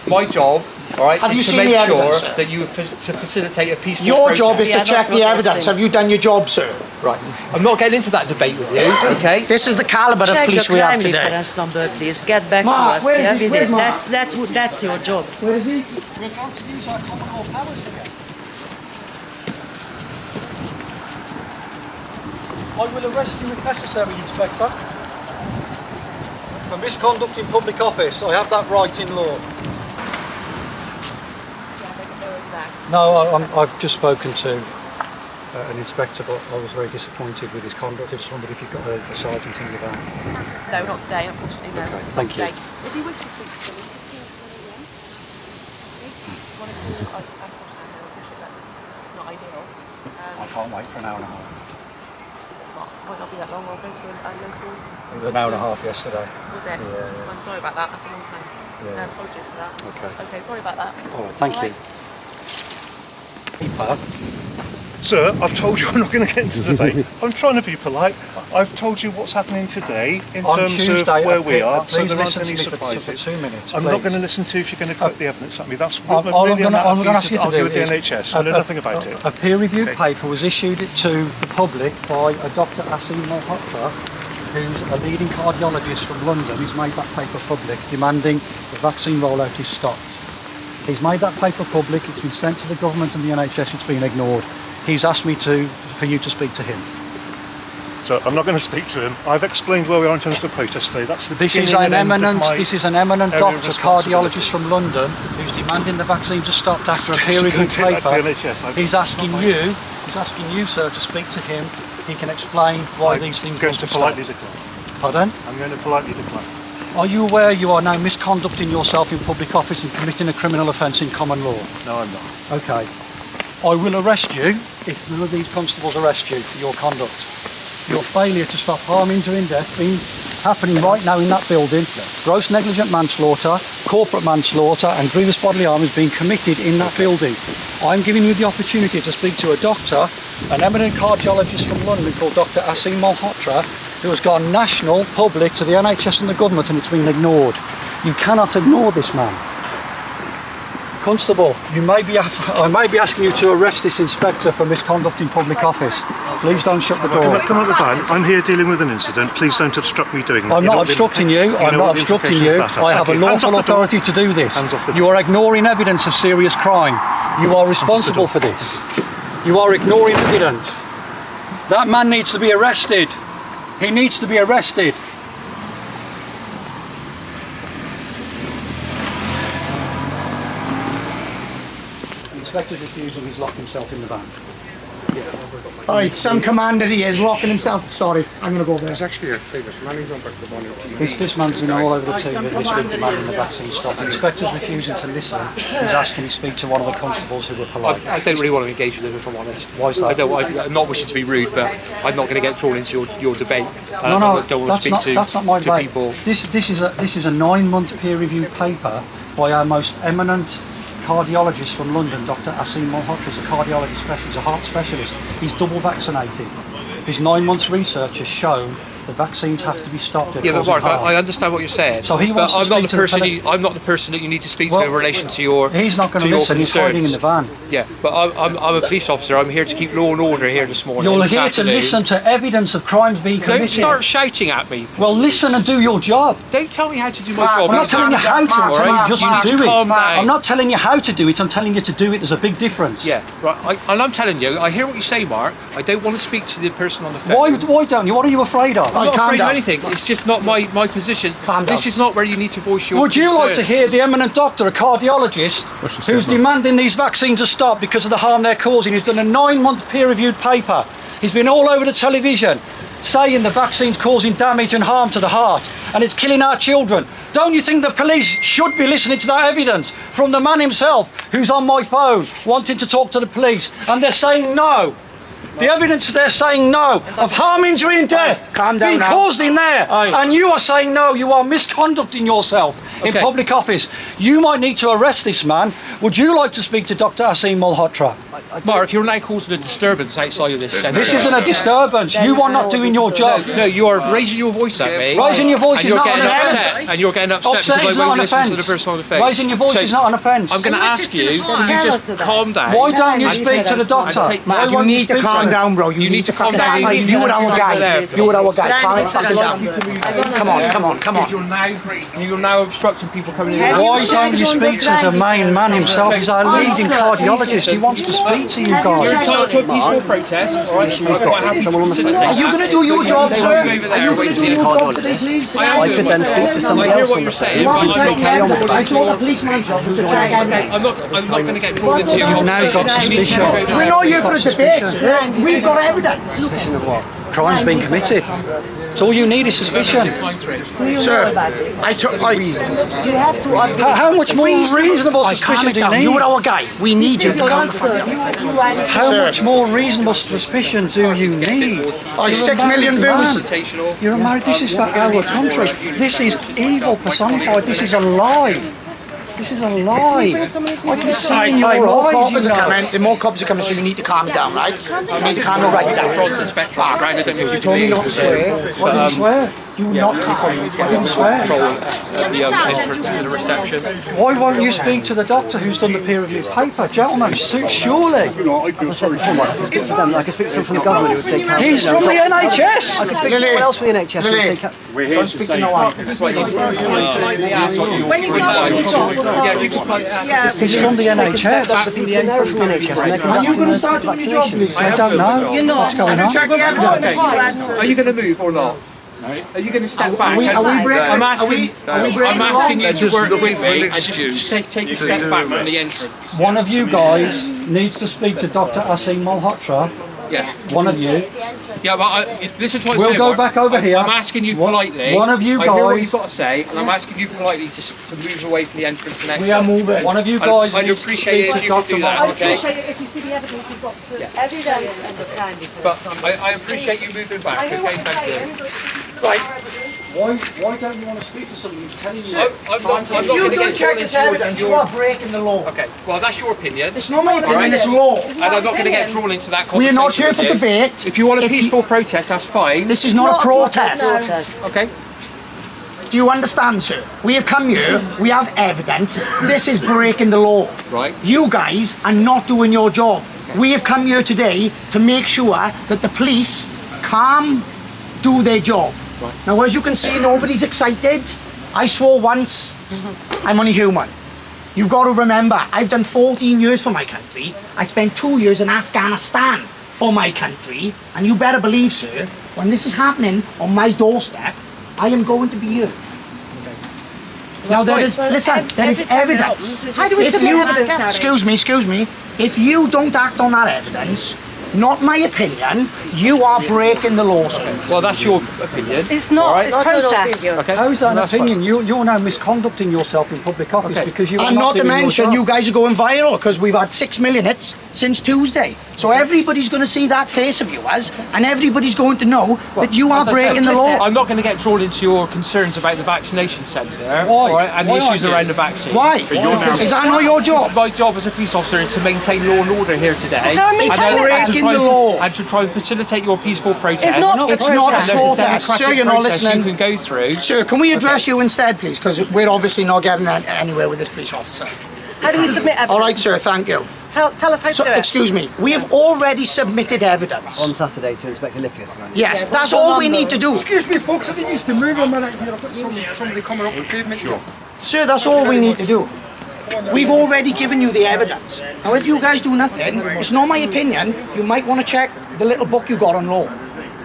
My job, all right, Have you is to seen make the sure evidence, sir? that you to facilitate a peaceful Your process. job is Yeah, to check not the protesting. evidence. Have you done your job, sir? Right. I'm not getting into that debate with you, okay? This is the caliber of Check police the we have crime today. reference number, please. Get back Ma, to us. where is yeah? he? Where's Ma? That's your job. Where is he? We're going to use our common law powers again. I will arrest you if necessary, Inspector. For misconduct in public office. I have that right in law. No, I've just spoken to an inspector, but I was very disappointed with his conduct. I just wondered if you've got a sergeant in the van. No, not today, unfortunately. No. Okay, thank you. Today. If you wish to speak to them, want to call, I appreciate that it's not ideal. I can't wait for an hour and a half. Might not be that long. I'll go to a local. It was an hour and a half yesterday. Was it? Yeah. I'm sorry about that. That's a long time. Yeah. Apologies for that. Okay. Okay, sorry about that. All right, thank you. Sir, I've told you I'm not going to get into the debate. I'm trying to be polite. I've told you what's happening today in On terms Tuesday, of where we are, so please there aren't listen to any me for surprises. 2 minutes, I'm not please. going to listen to if you're going to put the evidence at me. That's All really I'm going to ask you to argue do with the is NHS. I know nothing about it. A peer-reviewed Okay. paper was issued to the public by a Dr. Asim Malhotra, who's a leading cardiologist from London. He's made that paper public, demanding the vaccine rollout is stopped. He's made that paper public. It's been sent to the government and the NHS. It's been ignored. He's asked me for you to speak to him. So I'm not going to speak to him. I've explained where we are in terms of the protest today. That's the This is beginning an and end of eminent. my This is an eminent area of doctor, responsibility. cardiologist from London, who's demanding the vaccine to stop after a Just peer-reviewed go take that paper. to the NHS. He's asking you. He's asking you, sir, to speak to him. He can explain why I'm these things going must to be politely stopped. decline. Pardon? I'm going to politely decline. Are you aware you are now misconducting yourself in public office and committing a criminal offence in common law? No, I'm not. Okay. I will arrest you if none of these constables arrest you for your conduct. Your failure to stop harm, injury and death being happening right now in that building, gross negligent manslaughter, corporate manslaughter and grievous bodily harm is being committed in that building. I'm giving you the opportunity to speak to a doctor, an eminent cardiologist from London called Dr. Asim Malhotra, who has gone national, public, to the NHS and the government, and it's been ignored. You cannot ignore this man. Constable, I may be asking you to arrest this inspector for misconduct in public office. Please don't shut the door. Come on the van. I'm here dealing with an incident. Please don't obstruct me doing that. I'm not obstructing you. I'm not obstructing you. I have a lawful authority to do this. You are ignoring evidence of serious crime. You are responsible for this. You are ignoring evidence. That man needs to be arrested. He needs to be arrested. The inspector's refusal, he's locked himself in the van. Alright, some commander he is, locking himself. Sorry, I'm going to go there. There's actually a famous man who's on back the one on TV. This man's been all over the TV this week demanding the vaccine stop. The inspector's refusing to listen. He's asking me to speak to one of the constables who were polite. I don't really want to engage with him, if I'm honest. Why is that? I'm not wishing to be rude, but I'm not going to get drawn into your debate. No, I don't want to speak that's not my to debate. people. This is a 9-month peer-reviewed paper by our most eminent cardiologist from London, Dr. Asim Malhotra. He's a cardiologist specialist, he's a heart specialist. He's double vaccinated. His 9 months research has shown the vaccines have to be stopped. Yeah, but Mark, I understand what you're saying. So he wants but to I'm not speak the to person. the I'm not the person that you need to speak Well, to in relation to your. He's not going to your listen. He's hiding in the van. Yeah, but I'm a police officer. I'm here to keep law and order here this morning. You're this here to afternoon. listen to evidence of crimes being committed. Don't start shouting at me. Well, listen and do your job. Don't tell me how to do my job. I'm not telling you how to. I'm telling you just You need to do it. calm down. I'm not telling you how to do it. I'm telling you to do it. There's a big difference. Yeah, right. And I'm telling you, I hear what you say, Mark. I don't want to speak to the person on the phone. Why don't you? What are you afraid of? I'm not afraid of anything. It's just not my position. This is not where you need to voice your Would you like to concerns. hear the eminent doctor, a cardiologist, who's demanding these vaccines to stop because of the harm they're causing? He's done a 9-month peer-reviewed paper. He's been all over the television saying the vaccine's causing damage and harm to the heart and it's killing our children. Don't you think the police should be listening to that evidence from the man himself who's on my phone wanting to talk to the police, and they're saying no? The evidence they're saying no of harm, injury and death being caused in there, and you are saying no, you are misconducting yourself in public office. You might need to arrest this man. Would you like to speak to Dr. Asim Malhotra? Mark, you're now causing a disturbance outside of this centre. This isn't a disturbance. You are not doing your job. No, you are raising your voice at me. Raising your voice and is you're not getting an upset. offence. And you're getting upset Upset because is I not won't an listen to the offence. person on the phone. Raising your voice is not an offence. I'm going to ask you, can you just calm down? Why don't you speak to the doctor? Mark, you need to calm down, bro. You need to calm down. You were our guy. You were our guy. Calm down. Come on. You're now obstructing people coming in. Why don't you speak to the main man himself? He's our leading cardiologist. He wants to speak to you guys. You're entitled to a peaceful protest, all right? Are you going to do your job, sir? Are you going to do your job today, please? I could then speak to somebody I hear else what on you're the phone. saying, but I told the policeman's job was to track evidence. I'm not going to get drawn into your Now you've got suspicion. We're not here for a debate, sir. We've got evidence. Suspicion of what? Crime's been committed. So all you need is suspicion. Sir, You have to How much more reasonable suspicion do you need? You were our guy. We need you to come to front. How much more reasonable suspicion do you need? Like 6 million views. You're married. This is for our country. This is evil personified. This is a lie. This is a lie. I can see in your More eyes, cops you are know. coming. The more cops are coming, so you need to calm down, right? You need to calm it right down. You told me not to swear. I didn't swear. You not calm. I didn't swear. entrance to the reception. Why won't you speak to the doctor who's done the peer review paper? Gentlemen, surely. As I said before, I can speak to them. I can speak to someone from the government who would say... He's from the NHS. I can speak to someone else from the NHS who would say... Don't speak to no one. When you start your job, He's from the NHS. The people in there are from the NHS and they're Are you going to conducting start doing your job, vaccinations. please? I don't know. You're not. What's going on? Check the evidence. Are you going to move or not? Are you going to step back? Are we breaking? I'm breaking asking you to Just work looking with for an me and excuse just take a step back from the entrance. One of you guys needs to speak to Dr. Asim Malhotra. Yeah. One of you. Yeah, but listen to what I'm We'll saying. go Mark. back over here. I'm asking you politely. One of you I hear what guys- you've got to say, and I'm asking you politely to move away from the entrance and exit. We are moving. One of you guys I'd needs to appreciate speak it to if you could Dr. do that, I'd okay? appreciate it if you see the evidence you've got to evidence and the kindly But I appreciate you moving back, I hear what okay? you're Thank you. saying. Right. Why don't you want to speak to somebody who's telling you? I'm not If going you to don't get check drawn this into evidence, you are breaking the law. Okay, well that's your opinion. It's not my opinion, it's law. And I'm not going to get drawn into that conversation. We are not here with for you. debate. If you want a peaceful protest, that's fine. This is not a protest. Okay. Do you understand, sir? We have come here, we have evidence. This is breaking the law. Right. You guys are not doing your job. We have come here today to make sure that the police can do their job. Right. Now, as you can see, nobody's excited. I swore once. I'm only human. You've got to remember, I've done 14 years for my country. I spent 2 years in Afghanistan for my country. And you better believe, sir, when this is happening on my doorstep, I am going to be here. Now there is, listen, there is evidence. How do we If submit you- evidence nowadays? Excuse me. If you don't act on that evidence, not my opinion, you are breaking the law, sir. Well, that's your opinion. It's not, All right. it's process. Okay. How is that an That's opinion? You're now misconducting yourself in public office because you are And not to doing your mention, job. you guys are going viral because we've had 6 million hits since Tuesday. So everybody's going to see that face of yours, and everybody's going to know that you are breaking the law. I'm not going to get drawn into your concerns about the vaccination centre Why? right, and Why the issues aren't you? around the vaccine. Why? Is that not your job? My job as a police officer is to maintain law and order here today. They're maintaining breaking the law. And to try and facilitate your peaceful protest. It's not a protest. Sir, you're not listening. You can go through. Sir, can we address you instead, please? Because we're obviously not getting anywhere with this police officer. How do we submit evidence? All right, sir, thank you. Tell us how to do it. Excuse me, we have already submitted evidence. On Saturday to Inspector Lippius. Yes, that's all we need to do. Excuse me, folks, I think used to move a minute here. I've got somebody coming up with pavement. Sure. Sir, that's all we need to do. We've already given you the evidence. Now, if you guys do nothing, it's not my opinion, you might want to check the little book you got on law.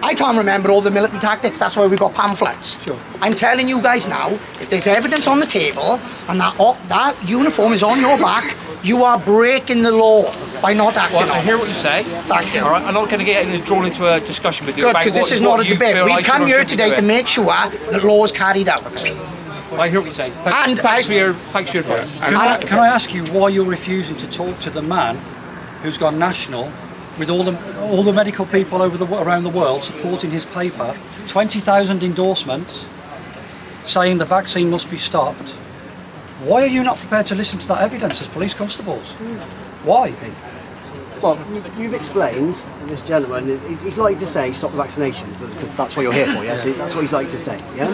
I can't remember all the military tactics, that's why we got pamphlets. Sure. I'm telling you guys now, if there's evidence on the table and that uniform is on your back, you are breaking the law by not acting Well, I on hear it. what you say. Thank you. All right, I'm not going to get drawn into a discussion with you Good, about because this is not a debate. We've come here today to make sure that law is carried out. I hear what you say. Thanks for your advice. Can I ask you why you're refusing to talk to the man who's gone national with all the medical people around the world supporting his paper, 20,000 endorsements saying the vaccine must be stopped? Why are you not prepared to listen to that evidence as police constables? Why? Well, you've explained, and this gentleman, he's likely to say stop the vaccinations, because that's what you're here for, yeah? So that's what he's likely to say, yeah?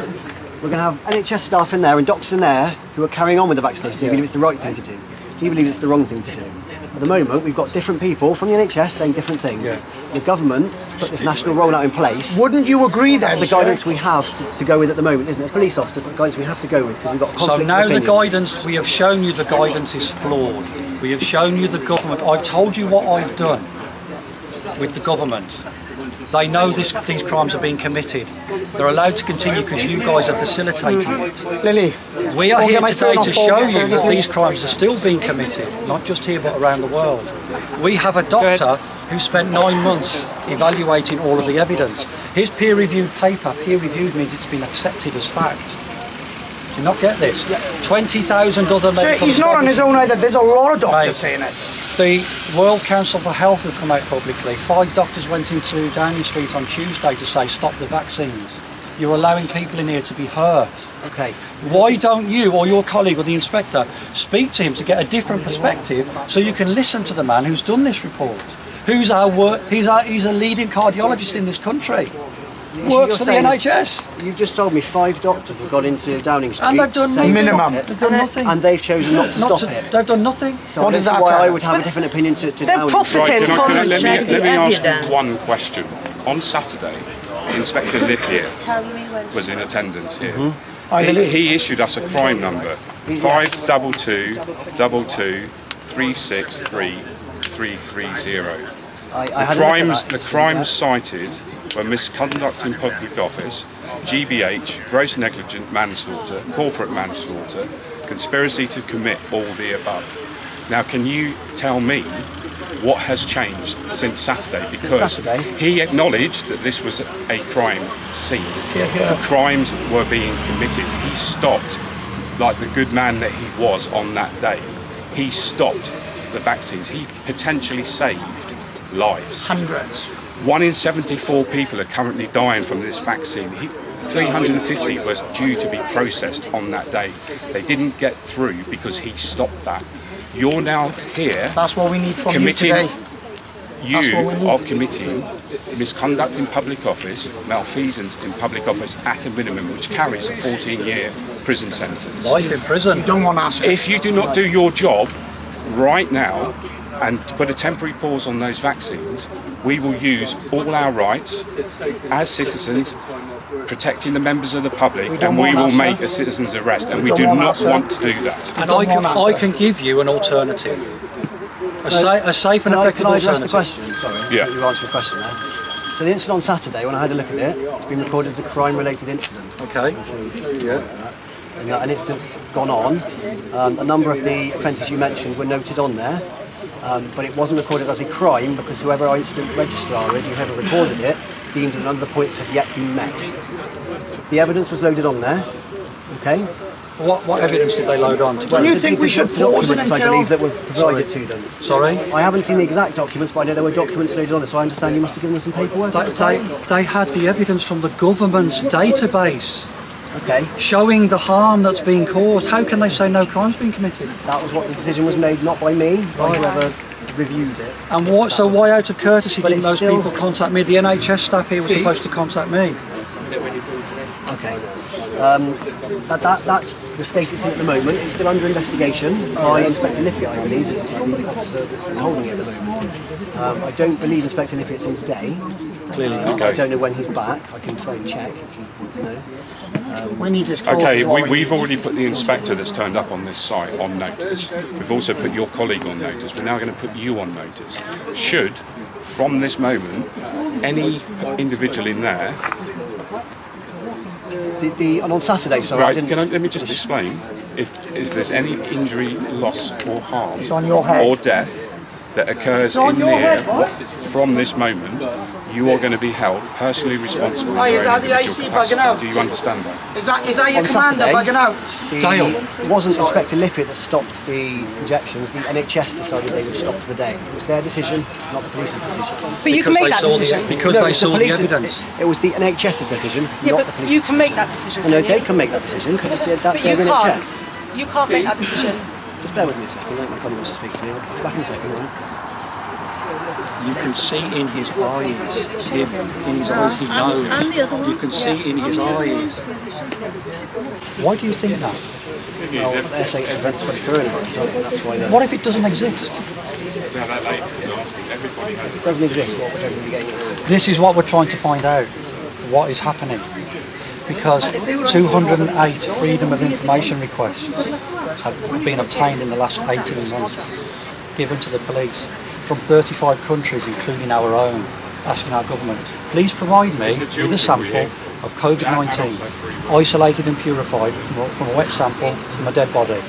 We're going to have NHS staff in there and doctors in there who are carrying on with the vaccinations. They believe it's the right thing to do. He believes it's the wrong thing to do. At the moment, we've got different people from the NHS saying different things. Yeah. The government has put this national rollout in place. Wouldn't you agree then? That's the guidance we have to go with at the moment, isn't it? As police officers, that's the guidance we have to go with because we've got a conflict So now of the opinion. guidance, we have shown you the guidance is flawed. We have shown you the government. I've told you what I've done with the government. They know these crimes are being committed. They're allowed to continue because you guys are facilitating it. Lily, We are I'll here get my today phone on to phone. show you that these crimes are still being committed, not just here but around the world. We have a doctor who spent 9 months evaluating all of the evidence. His peer-reviewed paper, peer-reviewed means it's been accepted as fact. Do you not get this? 20,000 other Sir, medical he's not on his own either. There's a lot of doctors Mate, saying this. The World Council for Health have come out publicly. 5 doctors went into Downing Street on Tuesday to say stop the vaccines. You're allowing people in here to be hurt. Okay. Why don't you or your colleague or the inspector speak to him to get a different perspective so you can listen to the man who's done this report? He's a leading cardiologist in this country. Works for the NHS. You've just told me 5 doctors have got into Downing Street And they've done saying nothing. stop it, They've done nothing. and they've chosen not to stop it. They've done nothing. So I don't see why I would have a different opinion to Downing Street. profiting Right, from let me evidence. ask one question. On Saturday, Inspector Lippier was in attendance here. He issued us a crime number, 522 22 363 330. The crimes cited were misconduct in public office, GBH, gross negligent manslaughter, corporate manslaughter, conspiracy to commit all the above. Now, can you tell me what has changed since Saturday? Because he acknowledged that this was a crime scene. The crimes were being committed. He stopped, like the good man that he was on that day, he stopped the vaccines. He potentially saved lives. Hundreds. 1 in 74 people are currently dying from this vaccine. 350 was due to be processed on that day. They didn't get through because he stopped that. You're now here. That's what we need from committing, you today. You are committing misconduct in public office, malfeasance in public office at a minimum, which carries a 14-year prison sentence. Life in prison. You don't want to answer. If you do not do your job right now and put a temporary pause on those vaccines, we will use all our rights as citizens, protecting the members of the public, and we will make a citizen's arrest, and we do not want to do that. And I can give you an alternative. A safe and effective Can I address alternative. the question? Sorry, Yeah. you answered the question there. So the incident on Saturday, when I had a look at it, it's been recorded as a crime-related incident. Okay. Yeah. And an incident's gone on. A number of the offences you mentioned were noted on there, but it wasn't recorded as a crime because whoever our incident registrar is, whoever recorded it, deemed that none of the points had yet been met. The evidence was loaded on there, okay? What evidence did they load on? Well, you think we should pause it documents, I until- believe, that were provided to them. Sorry? I haven't seen the exact documents, but I know there were documents loaded on this, so I understand you must have given them some paperwork at the time. They had the evidence from the government's database Okay. showing the harm that's been caused. How can they say no crime's been committed? That was what the decision was made, not by me, by whoever reviewed it. And what? So why, out of courtesy, But didn't it's those still- people contact me? The NHS staff here were supposed to contact me. Okay. That's the state it's in at the moment. It's still under investigation by Inspector Lippy, I believe, is the officer that's holding it at the moment. I don't believe Inspector Lippett's in today. Clearly not. I don't know when he's back. I can try and check if you want to know. We need this. Okay, we've already put the inspector that's turned up on this site on notice. We've also put your colleague on notice. We're now going to put you on notice. Should, from this moment, any individual in there... And on Saturday, sorry, Right, let me just explain. If there's any injury, loss or harm on your head. or death that occurs in here from this moment, you are going to be held personally responsible. Hey, for is your that the individual AC bugging capacity. out? Do you understand that? Is that your On commander Saturday, bugging out? It wasn't Inspector Lippett that stopped the injections. The NHS decided they would stop for the day. It was their decision, not the police's decision. But you can make that decision. Because No, they it's saw the police's- evidence. It was the NHS's decision, Yeah, not but the police's you can make decision. that decision. No, can they you? can make that decision because it's their But you NHS. can't. You can't make that decision. Just bear with me a second. My colleague wants to speak to me. I'll be back in a second. All right? You can see in his eyes. In his eyes, he knows. And the other one. You can see in his eyes. Why do you think that? Well, they're saying it prevents spread of coronavirus, aren't they? That's why they're... What if it doesn't exist? It doesn't exist. What was everybody getting at? This is what we're trying to find out. What is happening? Because 208 freedom of information requests have been obtained in the last 18 months, given to the police from 35 countries, including our own, asking our government, please provide me with a sample of COVID-19, isolated and purified from a wet sample from a dead body.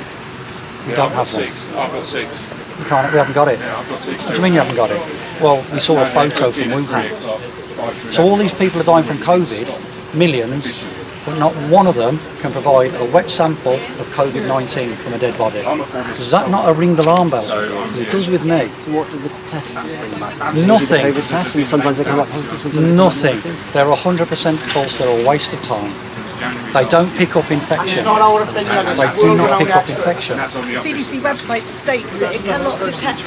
We don't have one. I've got 6. We haven't got it. What do you mean you haven't got it? Well, we saw a photo from Wuhan. So all these people are dying from COVID, millions, but not one of them can provide a wet sample of COVID-19 from a dead body. Does that not ring the alarm bell? It does with me. So what do the tests bring back? Nothing. COVID tests, and sometimes they come back positive, sometimes Nothing. They're 100% false. They're a waste of time. They don't pick up infection. They do not pick up infection. The CDC website states that it cannot detect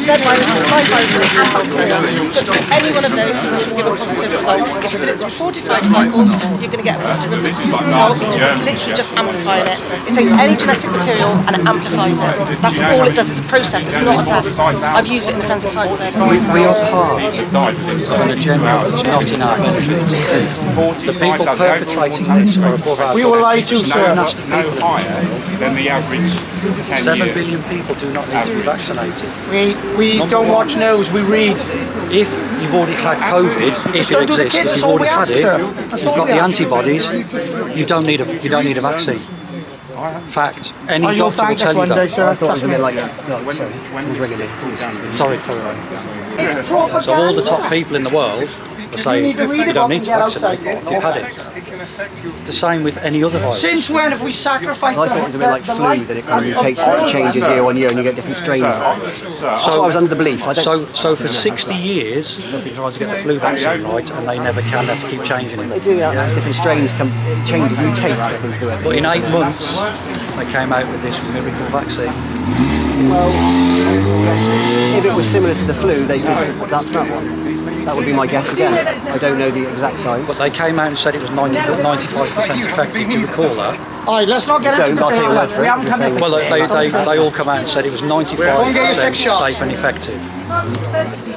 dead viruses, live viruses, and bacteria. So for any one of those, we should give a positive result. If you put it through 45 cycles, you're going to get a positive result because it's literally just amplifying it. It takes any genetic material and it amplifies it. That's all it does. It's a process. It's not a test. I've used it in the forensic science service. We are part of an agenda that's not in our benefit. The people perpetrating this are above our We will lie to, sir. No higher than the average 10 7 year. billion people do not need to be vaccinated. We don't watch news, we read. If you've already had COVID, if it Don't do the exists, kids, if that's you've all already we had ask, it, sir. you've That's all got we the ask. antibodies, you don't need a vaccine. Fact, any you'll doctor will thank us tell you one day, that. sir. I thought it was a bit like... No, sorry. Someone's ringing me. Sorry, so all the top people in the world are saying you don't need to vaccinate if you've had it. The same with any other virus. Since when have we sacrificed I thought it was a bit like flu, that it kind of mutates and changes year on year and you get different strains. That's what I was under the belief. I don't... So for 60 years, they've been trying to get the flu vaccine right, and they never can. They have to keep changing They it. do, that's because different strains come, it changes, mutates, I think, through it. But in 8 months, they came out with this miracle vaccine. Well, yes, if it was similar to the flu, they could adapt that one. That would be my guess again. I don't know the exact science. But they came out and said it was 95% effective. Do you recall that? Alright, let's not get into I'll take your word the for it. We haven't come in. Well, they all come out and said it was Go and get your 6 95% shots. safe and effective.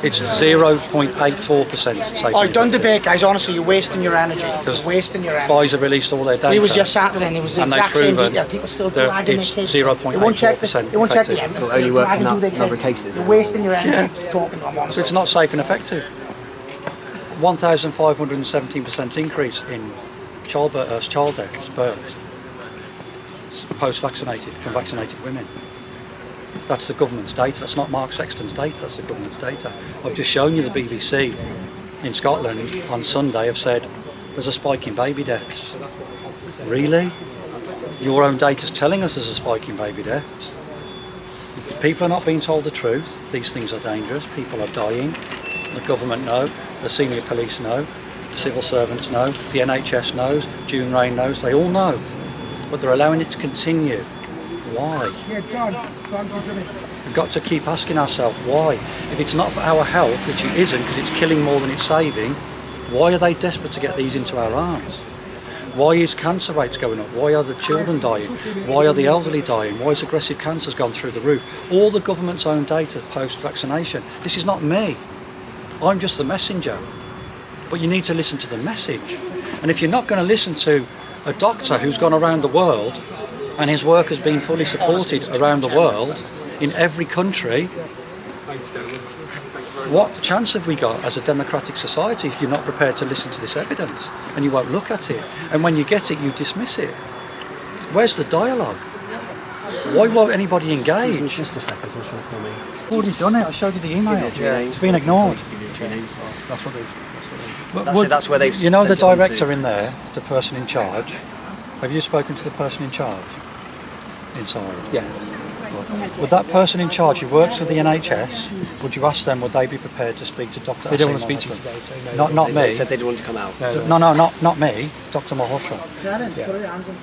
It's 0.84% safe. Oh, and don't effective. debate, guys. Honestly, you're wasting your energy. You're wasting your energy. Pfizer released all their data. We was just Saturday and it was the and exact they've same proven detail. People still that dragging their it's kids. 0.84% They won't check the effective. evidence. It only works in Dragging that their number of kids. cases. You're wasting your energy talking on one So it's not safe and effective. 1,517% increase in child deaths, births, post-vaccinated, from vaccinated women. That's the government's data. That's not Mark Sexton's data. That's the government's data. I've just shown you the BBC in Scotland on Sunday have said there's a spike in baby deaths. Really? Your own data's telling us there's a spike in baby deaths. People are not being told the truth. These things are dangerous. People are dying. The government know. The senior police know. Civil servants know. The NHS knows. June Rain knows. They all know. But they're allowing it to continue. Why? We've got to keep asking ourselves why. If it's not for our health, which it isn't because it's killing more than it's saving, why are they desperate to get these into our arms? Why is cancer rates going up? Why are the children dying? Why are the elderly dying? Why has aggressive cancer's gone through the roof? All the government's own data post-vaccination. This is not me. I'm just the messenger. But you need to listen to the message. And if you're not going to listen to a doctor who's gone around the world and his work has been fully supported around the world in every country, what chance have we got as a democratic society if you're not prepared to listen to this evidence and you won't look at it, and when you get it you dismiss it? Where's the dialogue? Why won't anybody engage? Just a second, what's wrong for me? I've already done it, I showed you the email. It's been ignored. That's what That's where they've you know the sent it on to. director in there, the person in charge, have you spoken to the person in charge inside? Yeah. Would that person in charge who works for the NHS, would you ask them, would they be prepared to speak to Dr. They don't want to Asim speak to you Malhotra? today, so no. Not They me. said they didn't want to come out. No, not me, Dr. Malhotra.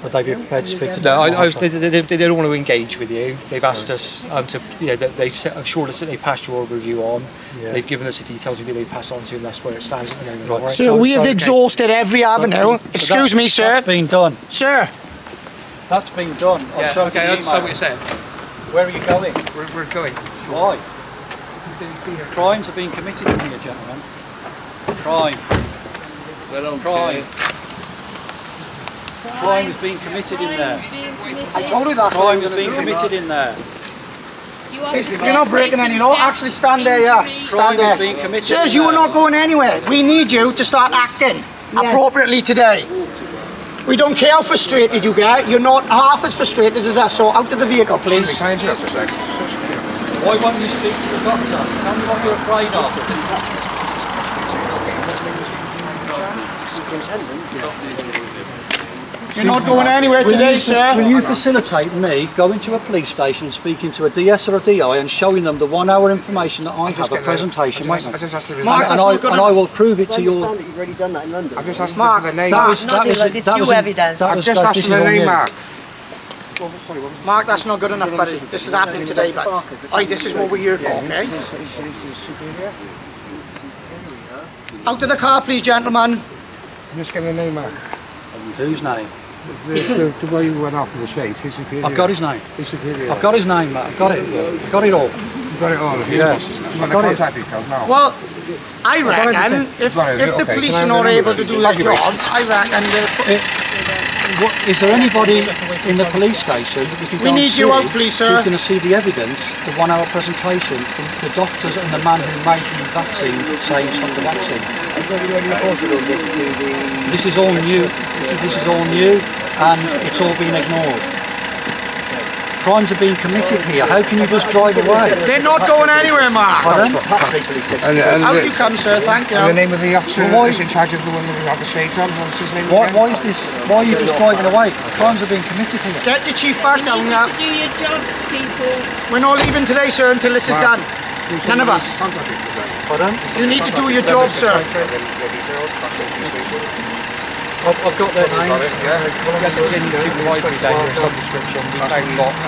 Would they be prepared to speak to No, Dr. they don't want to engage with you. They've asked us to, they've assured us that they passed your review on. Yeah. They've given us the details of who they passed on to, and that's where it stands at the moment. Right. All right? So we have exhausted every avenue. Excuse me, sir. That's been done. Sir. That's been done. I've showed you I the understand what email. you're saying. Where are you going? We're going. Why? Crimes are being committed in here, gentlemen. Crime. Crime. Crime is being committed in there. I told you that. Crime is being committed in there. You're not breaking any law. Actually, stand there, yeah. Crime Stand is there. being committed Sirs, in you are there. not going anywhere. We need you to start acting appropriately today. We don't care how frustrated you get. You're not half as frustrated as us. So out of the vehicle, please. Can I interrupt for a sec? Why won't you speak to the doctor? Tell me what you're afraid of. You're not going anywhere today, sir. Will you facilitate me going to a police station and speaking to a DS or a DI and showing them the 1 hour information that I have, a presentation, I just asked to Mark, and I will prove it to I your... understand that you've already done that in London. I've just asked Mark, for the name. That was I've just asked for the name, Mark. Mark, that's not good enough, buddy. This is happening today, but this is what we're here for, okay? Out of the car, please, gentlemen. Just get the name, Mark. Whose name? The way you went off in the shade, his superior. I've got his name. His superior. I've got his name, Matt. I've got it. I've got it all. You've got it all. Yeah. You've got the got it. contact details now. Well, I reckon if Right, the okay, police can I are not have the able to number? do their job, I reckon Is there anybody in the police station that we can We go and need you see out, please, sir. who's going to see the evidence, the 1 hour presentation from the doctors and the man who made the vaccine saying stop the vaccine? Has anybody reported all this to the... This is all new. This is all new, and it's all been ignored. Crimes are being committed here. How can you just drive away? they're not going anywhere, Mark. Pardon? Out you come, sir. Thank you. And the name of the officer Well, why- who's in charge of the one that had the shades on, what's his name? Why again? is this? Why are you just driving away? Crimes are being committed here. Get the chief back down now. Do your jobs, people. We're not leaving today, sir, until this is done. None of us. Pardon? You need to do your job, sir. I've got their names. Supervisory data of some description. We found lots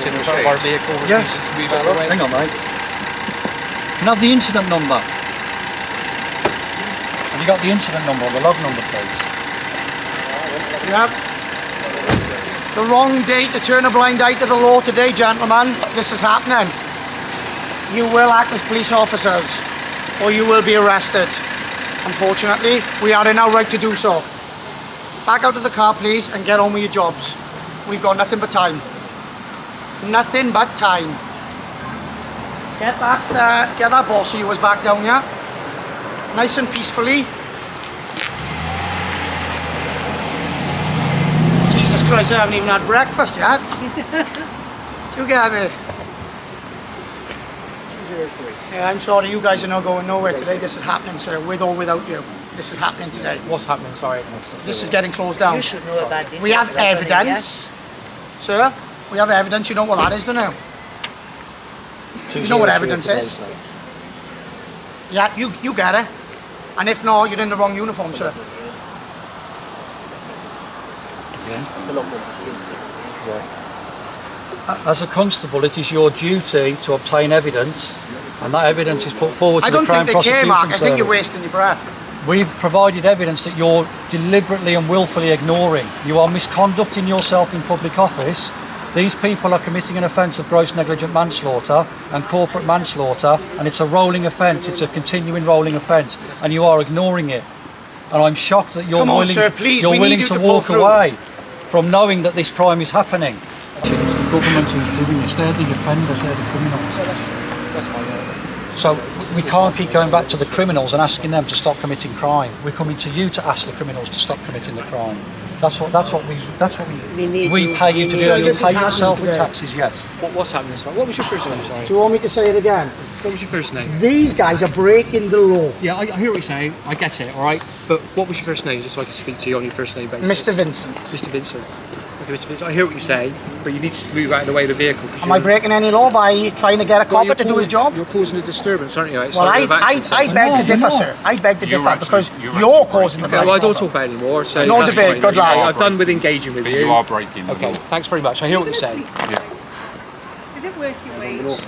in the our vehicle. Yes. To move out of the way. Hang on, mate. Can I have the incident number? Have you got the incident number or the log number, please? Yep. The wrong day to turn a blind eye to the law today, gentlemen. This is happening. You will act as police officers, or you will be arrested. Unfortunately, we are in our right to do so. Back out of the car, please, and get on with your jobs. We've got nothing but time. Nothing but time. Get that boss of yours back down here. Nice and peacefully. Jesus Christ, I haven't even had breakfast yet. Do you get me? Yeah, I'm sorry, you guys are not going nowhere today. This is happening, sir, with or without you. this is happening today. What's happening? Sorry. This is getting closed down. You should know about this. We have evidence, sir. We have evidence. You know what that is, don't you? You know what evidence is? Yeah, you get it. And if not, you're in the wrong uniform, sir. As a constable, it is your duty to obtain evidence, and that evidence is put forward to the Crown I don't think they care, Prosecution Mark. I think Service. you're wasting your breath. We've provided evidence that you're deliberately and willfully ignoring. You are misconducting yourself in public office. These people are committing an offence of gross negligent manslaughter and corporate manslaughter, and it's a rolling offence. It's a continuing rolling offence, and you are ignoring it. And I'm shocked that you're willing to walk away from knowing that this crime is happening. It's the government who's doing this. They're the offenders. They're the criminals. So we can't keep going back to the criminals and asking them to stop committing crime. We're coming to you to ask the criminals to stop committing the crime. That's what we pay you to do. And you pay yourself with taxes, yes. What's happening? What was your first name? Sorry. Do you want me to say it again? What was your first name? These guys are breaking the law. Yeah, I hear what you're saying. I get it, all right? But what was your first name, just so I can speak to you on your first name basis? Mr. Vincent. Mr. Vincent. Okay, Mr. Vincent, I hear what you're saying, but you need to move out of the way of the vehicle. Am I breaking any law by trying to get a copper to do his job? You're causing a disturbance, aren't you? Well, I beg to differ, sir. I beg to differ because you're causing the Okay, well, I don't talk about it anymore. So no that's debate, fine. good lad. I'm done with engaging with you. You are breaking the Okay, law. thanks very much. I hear what you're saying. Is it working wage?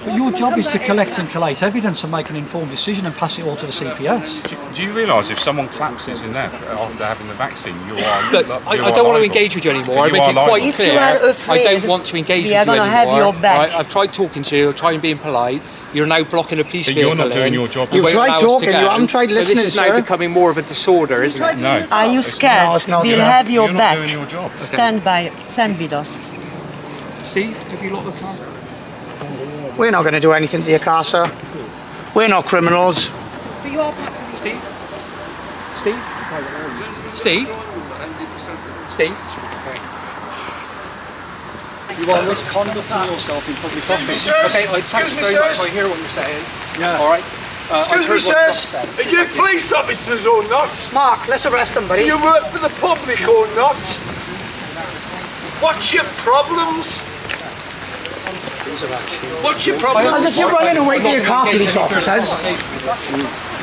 But your job is to collect and collate evidence and make an informed decision and pass it all to the CPS. Do you realise if someone collapses in there after having the vaccine, you are Look, I don't want to engage with you anymore. I make it quite clear. I don't want to engage with you anymore. Have your back. Right? I've tried talking to you, trying being polite. You're now blocking a police But vehicle. you're not doing your job. You've tried talking, you haven't tried listening, So this is now sir. becoming more of a disorder, isn't it? No. Are you scared? No, it's not. We'll have your You're back. not doing your job. Stand with us. Steve, have you locked the car? We're not going to do anything to your car, sir. We're not criminals. But you are practically. Steve? Steve? Steve? You are misconducting yourself in public office. Okay, thanks very much. I hear what you're saying. Yeah. All right. Excuse me, sirs. Are you police officers or not? Mark, let's arrest them, buddy. Do you work for the public or not? What's your problems? What's your problem? As if you're running away to your car, police officers.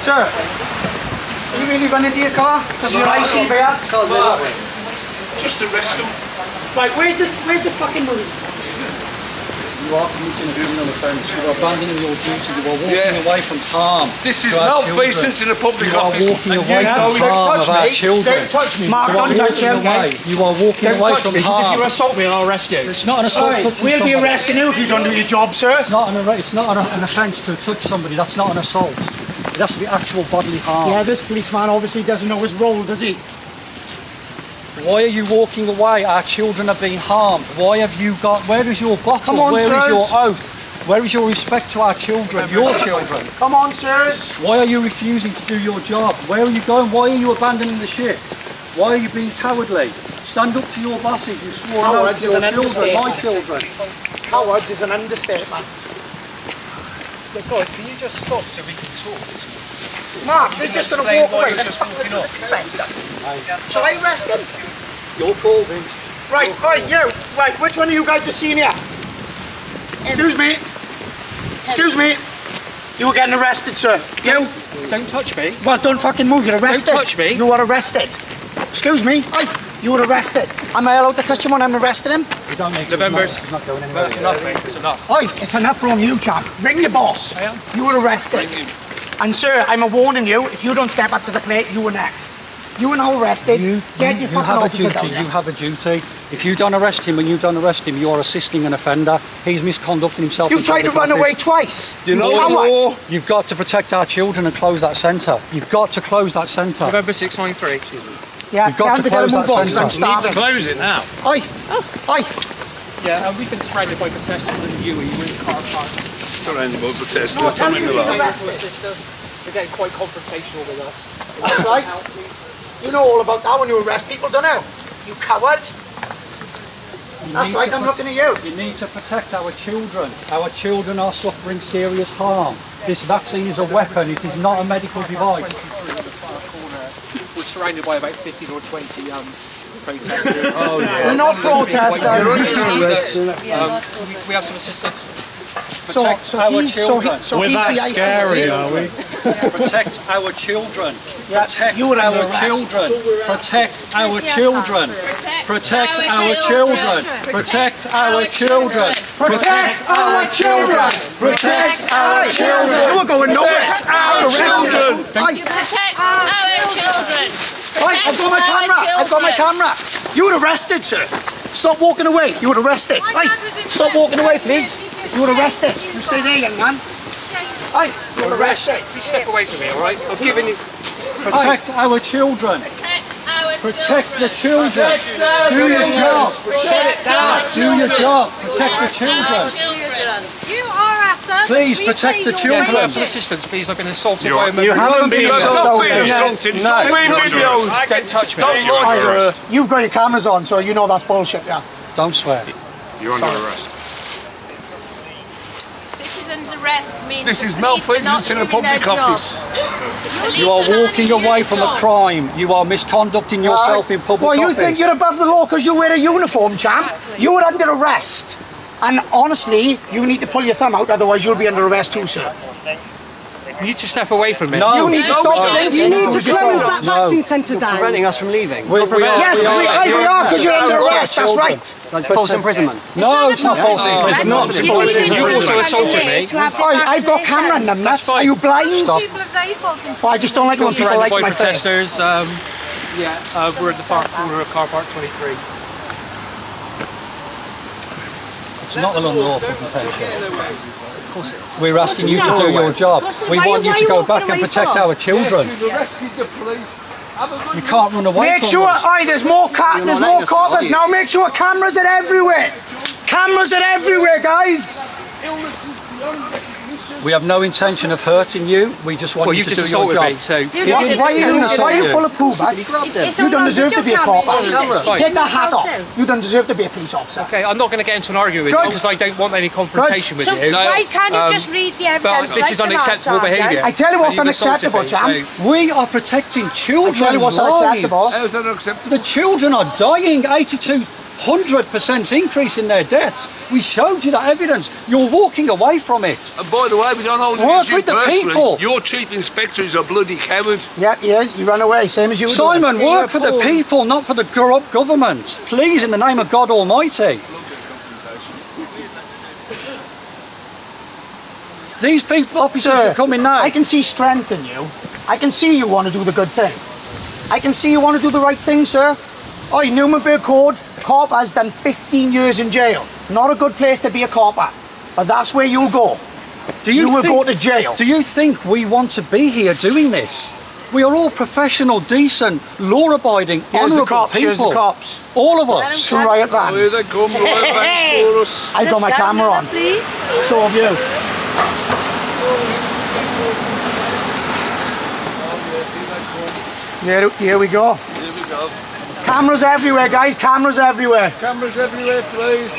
Sir, are you really running to your car? Because your IC here? Just arrest them. Right, where's the fucking money? You are committing a criminal offence. You are abandoning your duty. You are walking away from harm. This is to our malfeasance in a public You are office. walking away from harm of our children. Don't touch me. Mark, don't touch him. You are walking away from harm. assault me, I'll arrest you. It's not an assault. touching We'll be somebody. arresting you if you don't do your job, sir. It's not an offence to touch somebody. That's not an assault. It has to be actual bodily harm. Yeah, this policeman obviously doesn't know his role, does he? Why are you walking away? Our children are being harmed. Why have you got? Where is your bottle? Come on, Where is sirs. your oath? Where is your respect to our children? Your children. Come on, sirs. Why are you refusing to do your job? Where are you going? Why are you abandoning the ship? Why are you being cowardly? Stand up to your bosses. You swore an oath to your children, my children. Cowards is an understatement. Look, guys, can you just stop so we can talk? Mark, they're just going to walk away. Let's arrest them. Shall I arrest them? Your call, Vince. Right, you. Right, which one of you guys are senior? Excuse me. Excuse me. You were getting arrested, sir. You. Don't touch me. Well, don't fucking move. You're arrested. Don't touch me. You are arrested. Excuse me. You were arrested. Am I allowed to touch him when I'm arresting him? You don't need to. November's. He's not going anywhere. That's enough, mate. It's enough. Oi, it's enough from you, champ. Ring your boss. I am. You were arrested. And sir, I'm warning you, if you don't step up to the plate, you were next. You are now arrested. Get your fucking have a officer duty. down You there. have a duty. If you don't arrest him and you don't arrest him, you are assisting an offender. He's misconducting himself. You've in tried to public run away office. twice. You know coward. the law. You've got to protect our children and close that centre. You've got to close that centre. November 693. Excuse me. Yeah, You've got to get him close move that on, 'cause I'm centre. starving. Close it now. Oi, oi. Yeah, we've been surrounded by protesters and you were in car park. Surrounded by protesters. No, tell me Coming you're along. arrested. They're getting quite confrontational with us. That's right. You know all about that when you arrest people, don't you? You coward. That's right, I'm looking at you. You need to protect our children. Our children are suffering serious harm. This vaccine is a weapon. It is not a medical device. surrounded by about 15 or 20 protesters. Oh, yeah. We're not protesters. We have some assistance. So he's that scary, are we? Protect our children. Protect our children. Protect our children. Protect our children. Protect our children. Protect our children. Protect our children. We're going nowhere. Our children. Protect our children. Right, I've got my camera. I've got my camera. You were arrested, sir. Stop walking away. You were arrested. Right, stop walking away, please. You were arrested. You stay there, young man. Right, you were arrested. Please step away from me, all right? I'm giving you. Protect our children. Protect the children. Do your job. Do your job. Protect the children. You are our servants. Please protect the children. Can I have some assistance, please? I've been assaulted by a member. You haven't been assaulted. No. Don't touch me. You've got your cameras on, so you know that's bullshit, yeah. Don't swear. You're under arrest. Citizens arrest means This the is police are not malfeasance in a doing their public job. office. You are walking away from a crime. You are misconducting yourself in public Well, you office. think you're above the law because you wear a uniform, champ? You're under arrest. And honestly, you need to pull your thumb out, otherwise you'll be under arrest too, sir. You need to step away from me. No. You need to stop thinking. You need to close that No. vaccine centre down. Preventing us from leaving. We are. Yes, we are, because you're under arrest, that's right. Like false imprisonment. No, it's not false imprisonment. It's not false You also assaulted me. I've got camera in them, nuts. Are you blind? Stop. People have they false imprisonment. Well, I just don't like when people Surrounded like by my face. protesters. We're at the far corner of car park 23. It's not an unlawful detention. We're asking you to do your job. We want you to go back and protect our children. You can't run away Make from sure, us. there's more coppers now. Make sure cameras are everywhere. Cameras are everywhere, guys. We have no intention of hurting you. We just want Well, you you've to just do your assaulted job. me, so... Why are you full of poo bags? You don't deserve to be a cop. Take that hat off. You don't deserve to be a police officer. Okay, I'm not going to get into an argument with you because I don't want any confrontation with So you. why can't you just read the evidence? But this is unacceptable behaviour. I tell you what's And you've assaulted unacceptable, me, champ. so- We are protecting children. I tell you what's unacceptable. How's that unacceptable? The children are dying. 100% increase in their deaths. We showed you that evidence. You're walking away from it. And by the way, we don't hold it Work against you with the personally. people. Your chief inspector is a bloody coward. Yep, he is. He ran away, same as you were doing. Simon, work for the people, not for the corrupt government. Please, in the name of God Almighty. These people, officers are coming now. I can see strength in you. I can see you want to do the good thing. I can see you want to do the right thing, sir. Oh, Nuremberg Code, cop has done 15 years in jail. Not a good place to be a copper, but that's where you'll go. You will go to jail. Do you think we want to be here doing this? We are all professional, decent, law-abiding, honourable people. Here's the cops. All of us. Two riot vans. Here they come, right back for us. I've got my camera on. Please. So have you. Here we go. Here we go. Cameras everywhere, guys. Cameras everywhere. Cameras everywhere, please.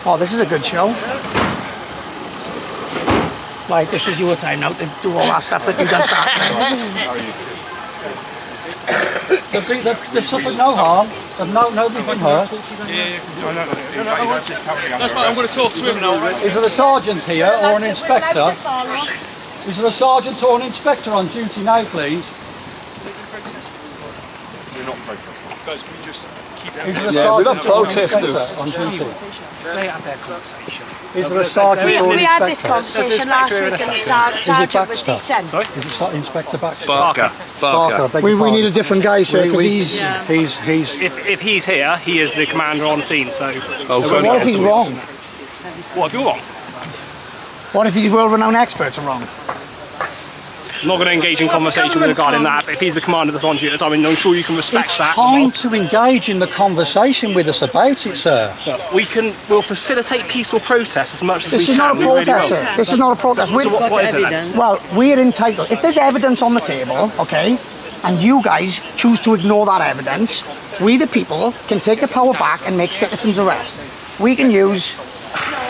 Oh, this is a good show. Right, this is your time now to do all that stuff that you done Saturday. They've suffered no harm. Nobody's been hurt. That's fine, I'm going to talk to him now. Is there a sergeant here or an inspector? Is there a sergeant or an inspector on duty now, please? Guys, can we just keep Is there a Yeah, we're sergeant not or an protesters. inspector on duty? They had their conversation. Is there a sergeant or an We had this inspector? conversation last week and the sergeant was decent. Is it Inspector Baxter? Barker. Barker. beg We your need a pardon. different guy, sir, because he's... He's If he's here, he is the commander on scene, so... Oh, But what if he's wrong? What if you're wrong? What if these world-renowned experts are wrong? I'm not going to engage in conversation regarding that, but if he's the commander that's on duty, I mean, I'm sure you can respect It's that. time to engage in the conversation with us about it, sir. We'll facilitate peaceful protests as much as This we is can. not a we really protest, will. sir. This is not a protest. So what is it then? Well, we're entitled. If there's evidence on the table, okay, and you guys choose to ignore that evidence, we the people can take the power back and make citizens arrest. We can use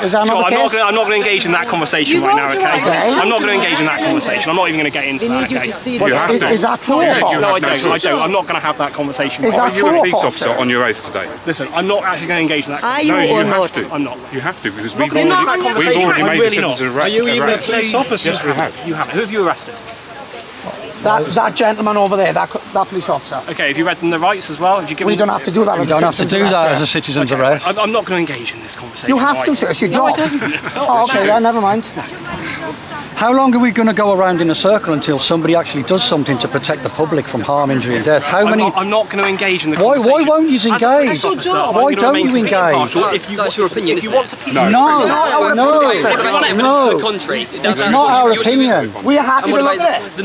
Is that not the case? I'm not going to engage in that conversation right now, okay? I'm not going to engage in that conversation. I'm not even going to get into that, okay? You have to. Is that true or false? No, I don't. I'm not going to have that conversation. Is that Are you true a or police false? officer on your oath today? Listen, I'm not actually going to engage in that Are conversation. you No, or you not? have to. I'm not. You have to because We're we've not in that already conversation. made I'm the really citizens not. arrest. Are you even a police officer? Yes, we have. You haven't. Who have you arrested? That gentleman over there, that police officer. Okay, have you read them the rights as well? Have you given We don't have to do that. We don't have to do that as a citizen's arrest. I'm not going to engage in this conversation. You have to, sir. It's your job. Oh, okay, then never mind. How long are we going to go around in a circle until somebody actually does something to protect the public from harm, injury and death? How many... I'm not going to engage in the Why conversation. won't you engage? That's your job. Why don't you engage? That's your opinion, If you isn't want it? to No, What about evidence to the contrary? It's not our opinion. We are happy And to what look at about it. the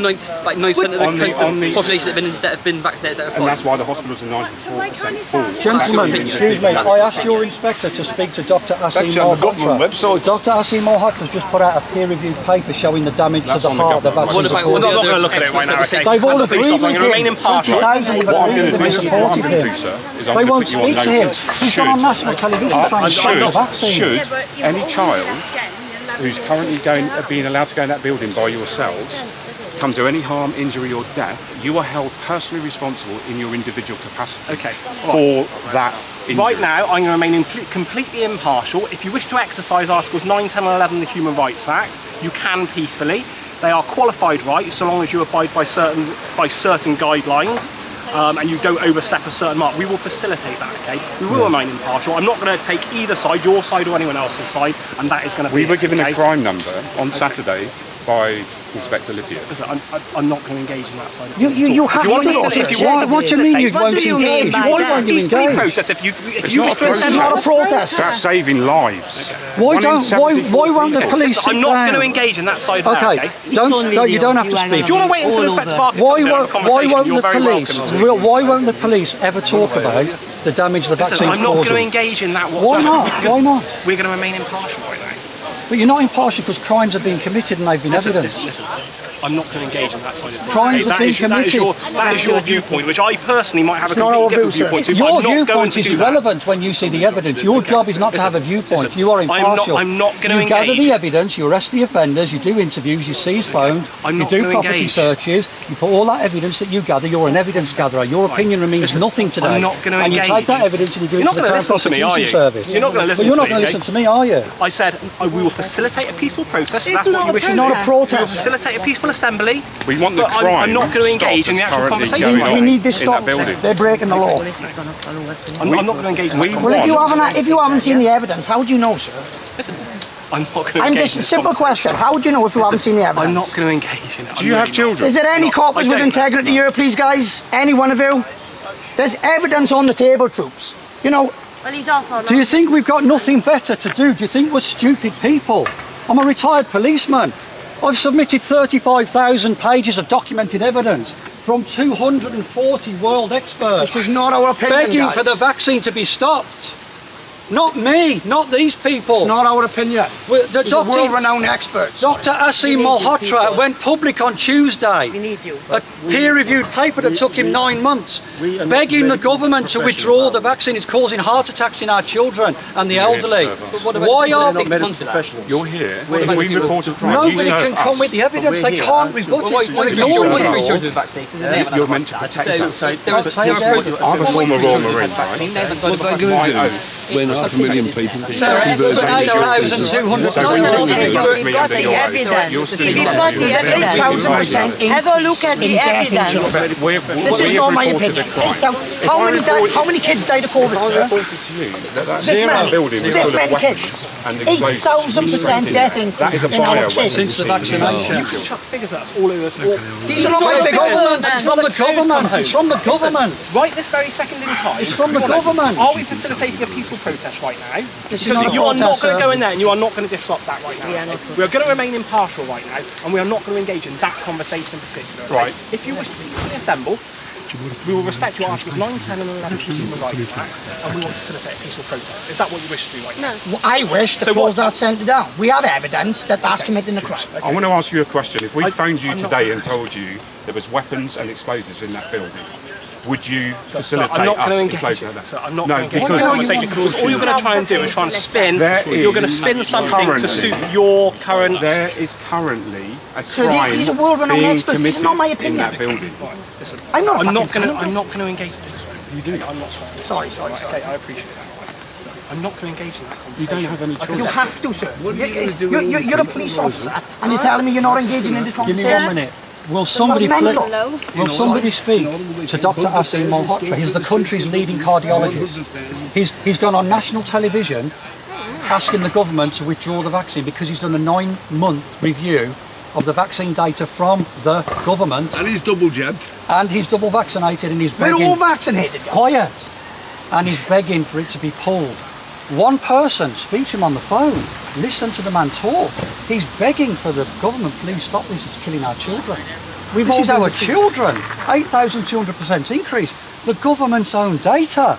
90% of the population that have been vaccinated that are And fine? that's why the hospitals are 94% full. Gentlemen, excuse me, I asked your inspector to speak to Dr. Asim actually on the government Malhotra. website. Dr. Asim Malhotra has just put out a peer-reviewed paper showing the damage to the heart the vaccine What about I'm not going to look at it right now, okay? They've all As a police agreed officer, I'm with going to remain him. impartial. 20,000 have What I'm agreed going to with do, him, what I'm supported going to him. do, sir, is They I'm going won't to put you on speak to him. notice. He's gone on national television trying to stop the vaccine. Should any child who's currently being allowed to go in that building by yourselves come to any harm, injury or death, you are held personally responsible in your individual capacity for that injury. Right now, I'm going to remain completely impartial. If you wish to exercise Articles 9, 10 and 11 of the Human Rights Act, you can peacefully. They are qualified rights so long as you abide by certain guidelines and you don't overstep a certain mark. We will facilitate that, okay? We will remain impartial. I'm not going to take either side, your side or anyone else's side, and that is going to be We were given okay? a crime number on Saturday by Inspector Lydia. I'm not going to engage in that side of You things. have to. What do you mean you won't engage? Why won't you peacefully engage? protest if you wish to This is not a protest. That's saving lives. Why Why won't the police sit I'm not down? going to engage in that side of Okay, okay? you don't have to speak. If you want to wait until Inspector Barker Why comes in and have a conversation, won't you're the very police? welcome to. Why won't the police ever talk about the damage the vaccine I'm not going to causes? engage in that Why whatsoever. not? because Why not? We're going to remain impartial right now. But you're not impartial because crimes are being committed and they've been evidenced. Listen. I'm not going to engage in that side of things. Crimes okay? are being That is your viewpoint, which I personally might have It's a not completely our different view, viewpoint sir. to. Your I'm not going viewpoint to is do that. irrelevant when you see the evidence. Your job is not to have a viewpoint. You are impartial. I'm not going to You gather engage. the evidence, you arrest the offenders, you do interviews, you seize phones, I'm you not do gonna property engage. searches, you put all that evidence that you gather, you're an evidence gatherer. Your opinion remains nothing today. I'm not gonna And you engage. take that evidence and you give You're it to not the gonna Crown listen to me, are Prosecution you? Service. You're not going to listen But you're to not me, going to okay? listen to me, are you? I said we will facilitate a peaceful protest. It's That's what not you a wish to do. protest. Not a protest. We will facilitate a peaceful assembly. We want the But crime I'm not going to stopped engage in the that's actual currently conversation. going We on need this in that stopped. building. They're breaking the law. I'm not going to engage in that Well, conversation. if you haven't seen the evidence, how would you know, sir? Listen, I'm not going to I'm engage just in a this simple conversation. question. How would you know if you haven't seen the evidence? I'm not going to engage in it. Do you have children? Is there any coppers I with don't. integrity here, please, guys? Any one of you? There's evidence on the table, troops. You know, Well, he's off on Do you think we've got nothing better to do? Do you think we're stupid people? I'm a retired policeman. I've submitted 35,000 pages of documented evidence from 240 world experts. this is not our opinion, Begging guys. for the vaccine to be stopped. Not me, not these people. It's not our opinion. Well, the These are world-renowned experts. Dr. Asim Malhotra went public on Tuesday. A peer-reviewed paper that took him 9 months, begging the government to withdraw the vaccine. It's causing heart attacks in our children and the elderly. Why are they? You're here. If we report a crime, you Nobody serve can us. come with the evidence. They can't rebut it. You're meant to protect us. I'm I'm a former Royal Marine, right? What are they going to do when 500,000 people converse? 8,200. So when you're speaking about me under your oath, evidence. you're speaking You've about got the evidence. Have a look at the evidence. This is not my opinion. How many kids died of COVID, sir? This many kids. 8,000% death increase in our kids. Since the vaccination. You can chuck figures at us all over this wall. These are not my figures. It's from the government. It's from the government. Right this very second in time. It's from the government. Are we facilitating a peaceful protest right now? This is not a You are not protest, going to sir. go in there and you are not going to disrupt that right now. We are going to remain impartial right now and we are not going to engage in that conversation in particular. Right. If you wish to peacefully assemble, we will respect your Articles 9, 10 and 11 of the Human Rights Act and we will facilitate a peaceful protest. Is that what you wish to do right now? No. I wish to close that centre down. We have evidence that that's committing a crime. I want to ask you a question. If we phoned you today and told you there was weapons and explosives in that building, would you So facilitate I'm not us going to in engage closing in that? So I'm not No, going to engage in because this conversation because all you're going to try and do is try and spin. You're going to spin something to suit your current. There is currently a So crime these are world-renowned being experts. This is committed not my in opinion. that building. Listen, I'm not I'm not fucking going to. I'm scientist. not going to engage in this. You do. I'm not. Sorry. Okay, I appreciate that. I'm not going to engage in that conversation. You don't have any choice. You have to, sir. You're a police officer, and you're telling me you're not engaging in this Give me conversation? 1 minute. Will somebody will somebody speak to Dr. Asim Malhotra? He's the country's leading cardiologist. He's gone on national television asking the government to withdraw the vaccine because he's done a 9-month review of the vaccine data from the government. And he's double jabbed. And he's double vaccinated and he's begging. We're all vaccinated, guys. Quiet. And he's begging for it to be pulled. One person, speak to him on the phone. Listen to the man talk. He's begging for the government, please stop this, it's killing our children. This is our children. 8,200% increase. The government's own data.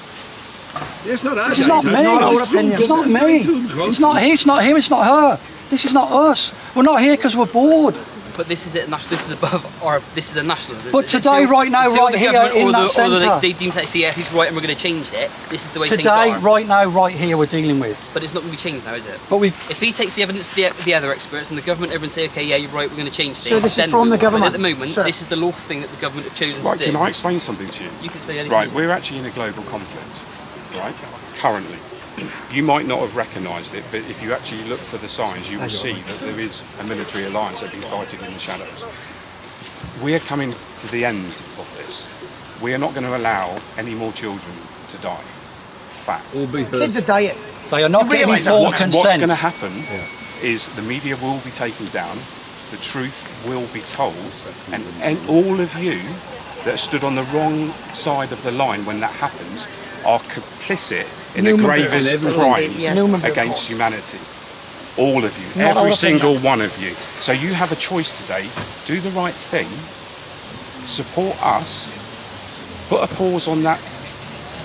It's not our This is not me. It's not me. It's not he. It's not him. It's not her. This is not us. We're not here because we're bored. But this is it. This is above, or this is a national. But today, right now, until right the here, government in or that although centre. they deem to say, yeah, he's right, and we're going to change it. This is the way things Today, are. right now, right here, we're dealing with. But it's not going to be changed now, is it? But if he takes the evidence to the other experts and the government, everyone say, okay, yeah, you're right, we're going to change things. So this is then from the we will. But government? at the moment, Sure. this is the lawful thing that the government have chosen Right, to do. can I explain something to you? You can explain anything. Right, we're actually in a global conflict, right? Currently. You might not have recognised it, but if you actually look for the signs, you will see that there is a military alliance that have been fighting in the shadows. We are coming to the end of this. We are not going to allow any more children to die. Fact. Kids are dying. They are not You getting realise that? informed What's consent. going to happen is the media will be taken down, the truth will be told, and all of you that stood on the wrong side of the line when that happens are complicit in the gravest crimes against humanity. All of you, every single one of you. So you have a choice today. Do the right thing, support us, put a pause on that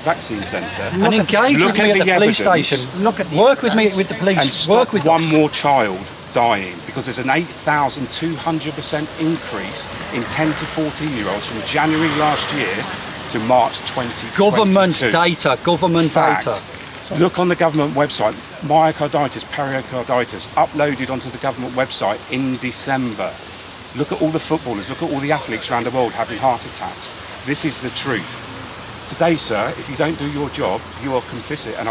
vaccine centre, And engage with me at the police station. Work with me with the police. and Work stop with one us. more child dying, because there's an 8,200% increase in 10 to 14-year-olds from January last year to March 2022. Government data. Government Fact. data. Look on the government website, myocarditis, pericarditis, uploaded onto the government website in December. Look at all the footballers, look at all the athletes around the world having heart attacks. This is the truth. Today, sir, if you don't do your job, you are complicit, and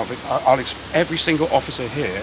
every single officer here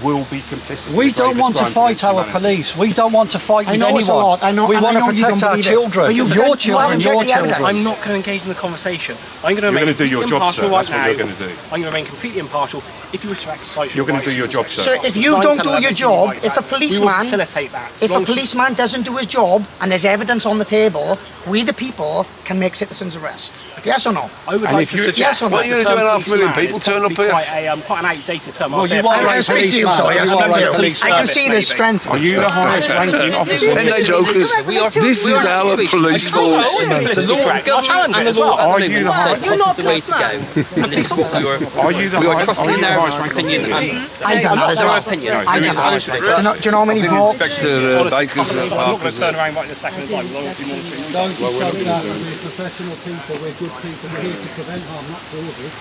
will be complicit. We in the don't gravest want to crimes fight against our humanity. police. We don't want to fight I with know anyone. it's a lot. I know, we and want I to know you protect don't our believe it. children. But you Your haven't children, checked your the evidence. children. I'm not going to engage in the conversation. I'm going to You're remain going to do your job, impartial sir. right That's what now. you're going to do. I'm going to remain completely impartial. If you wish to exercise You're your going to do your job, sir. So if you don't do your job, if a we will policeman, facilitate that. if a policeman doesn't do his job and there's evidence on the table, we the people can make citizens arrest. Yes or no? I would And like if to you- suggest Yes or no? What are you the going to do? term 500,000 policeman people is turn up probably here? quite an outdated term. Well, I'll say you a are I a can speak to you, policeman. sorry. You I are a can policeman. see the strength. Are you the highest ranking officer? And they jokers. This is our police force. The law, Correct. I'll challenge and it the as law well. at the Are you moment the says highest- this is the way to go. And this is what we are. Are you the We are highest- trusting are you in the their highest ranking opinion. officer? I don't know. Their as well. opinion. No, I there don't is know. highest Do ranking. you know how many votes? Inspector Honestly, Bakers I'm not going to and turn around right in a second as well. We'll obviously monitor it. Don't discuss that. We're professional people. We're good people. We're here to prevent harm, not cause it.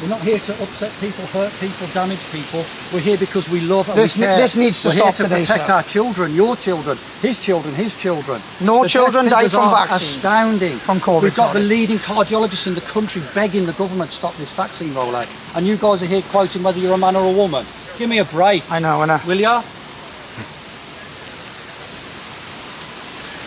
We're not here to upset people, hurt people, damage people. We're here because we love and This we care. this needs to We're stop here to today, protect sir. our children, your children, his children, his children. No The children death died figures from are vaccine. astounding. From COVID, We've got sorry. the leading cardiologists in the country begging the government to stop this vaccine rollout. And you guys are here quoting whether you're a man or a woman. Give me a break. I know, Will ya?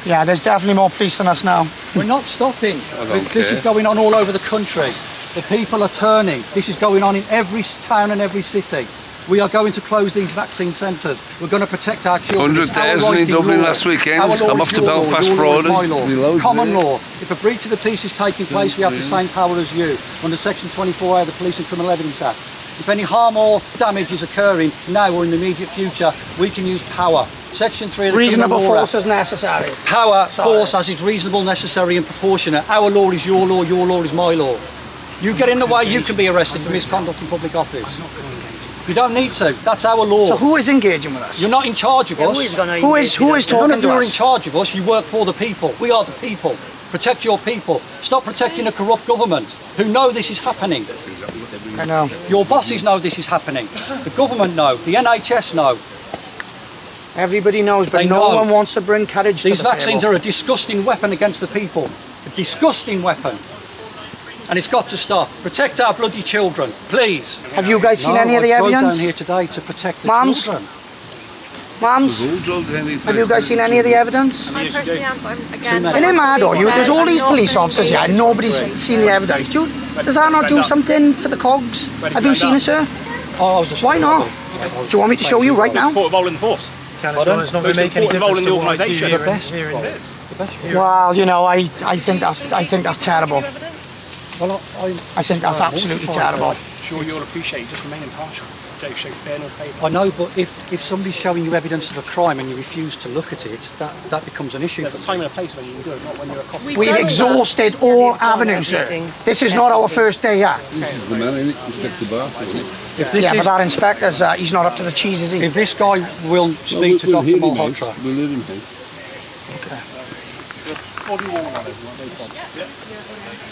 Yeah, there's definitely more police than us now. We're not stopping. don't This care. is going on all over the country. The people are turning. This is going on in every town and every city. We are going to close these vaccine centres. We're going to protect our children. It's our 100,000 right in Dublin law. last weekend. Our law I'm is off to your law. Belfast Your law is Friday. my law. We loads Common there. law. If a breach of the peace is taking place, we have the same power as you under Section 24A of the Police and Criminal Evidence Act. If any harm or damage is occurring now or in the immediate future, we can use power. Section 3 of the Reasonable Criminal Law force Act. is necessary. Power, Sorry. force as is reasonable, necessary and proportionate. Our law is your law is my law. You get in the way, you can be arrested for misconduct in public office. You don't need to. That's our law. So who is engaging with us? You're not in charge of us. Who is None talking of you to are in us? charge of us. You work for the people. We are the people. Protect your people. Stop protecting a corrupt government who know this is happening. I know. Your bosses know this is happening. The government know. The NHS know. Everybody knows, but They no know. one wants to bring courage These to the vaccines table. are a disgusting weapon against the people. A disgusting weapon. And it's got to stop. Protect our bloody children, please. Have you guys seen No, any of the I drove evidence? down here today to protect the Mums? children. Mums, have you guys seen any of the evidence? I personally am, but again... Isn't it mad, or you? There's all these police officers here and nobody's seen the evidence. Does that not do something for the cogs? Have you seen it, sir? Oh, I was just Why not? Do you want me to show you right now? Support role in the force. It's not going to make any Important role difference in to the what I do organisation. here The and best. here and there. Well, you know, I think that's terrible. Well, I think that's absolutely terrible. Sure, you'll appreciate. Just remain impartial. Don't show fair nor favour. I know, but if somebody's showing you evidence of a crime and you refuse to look at it, that becomes an issue. There's a time and a place when you can do it, not when you're a cop. We've exhausted all avenues, sir. This is not our first day yet. This is the man, isn't it? Inspector Barth, isn't it? If this Yeah, is, but that inspector's, he's not up to the cheese, is he? if this guy will speak to Dr. Malhotra, We'll let him think.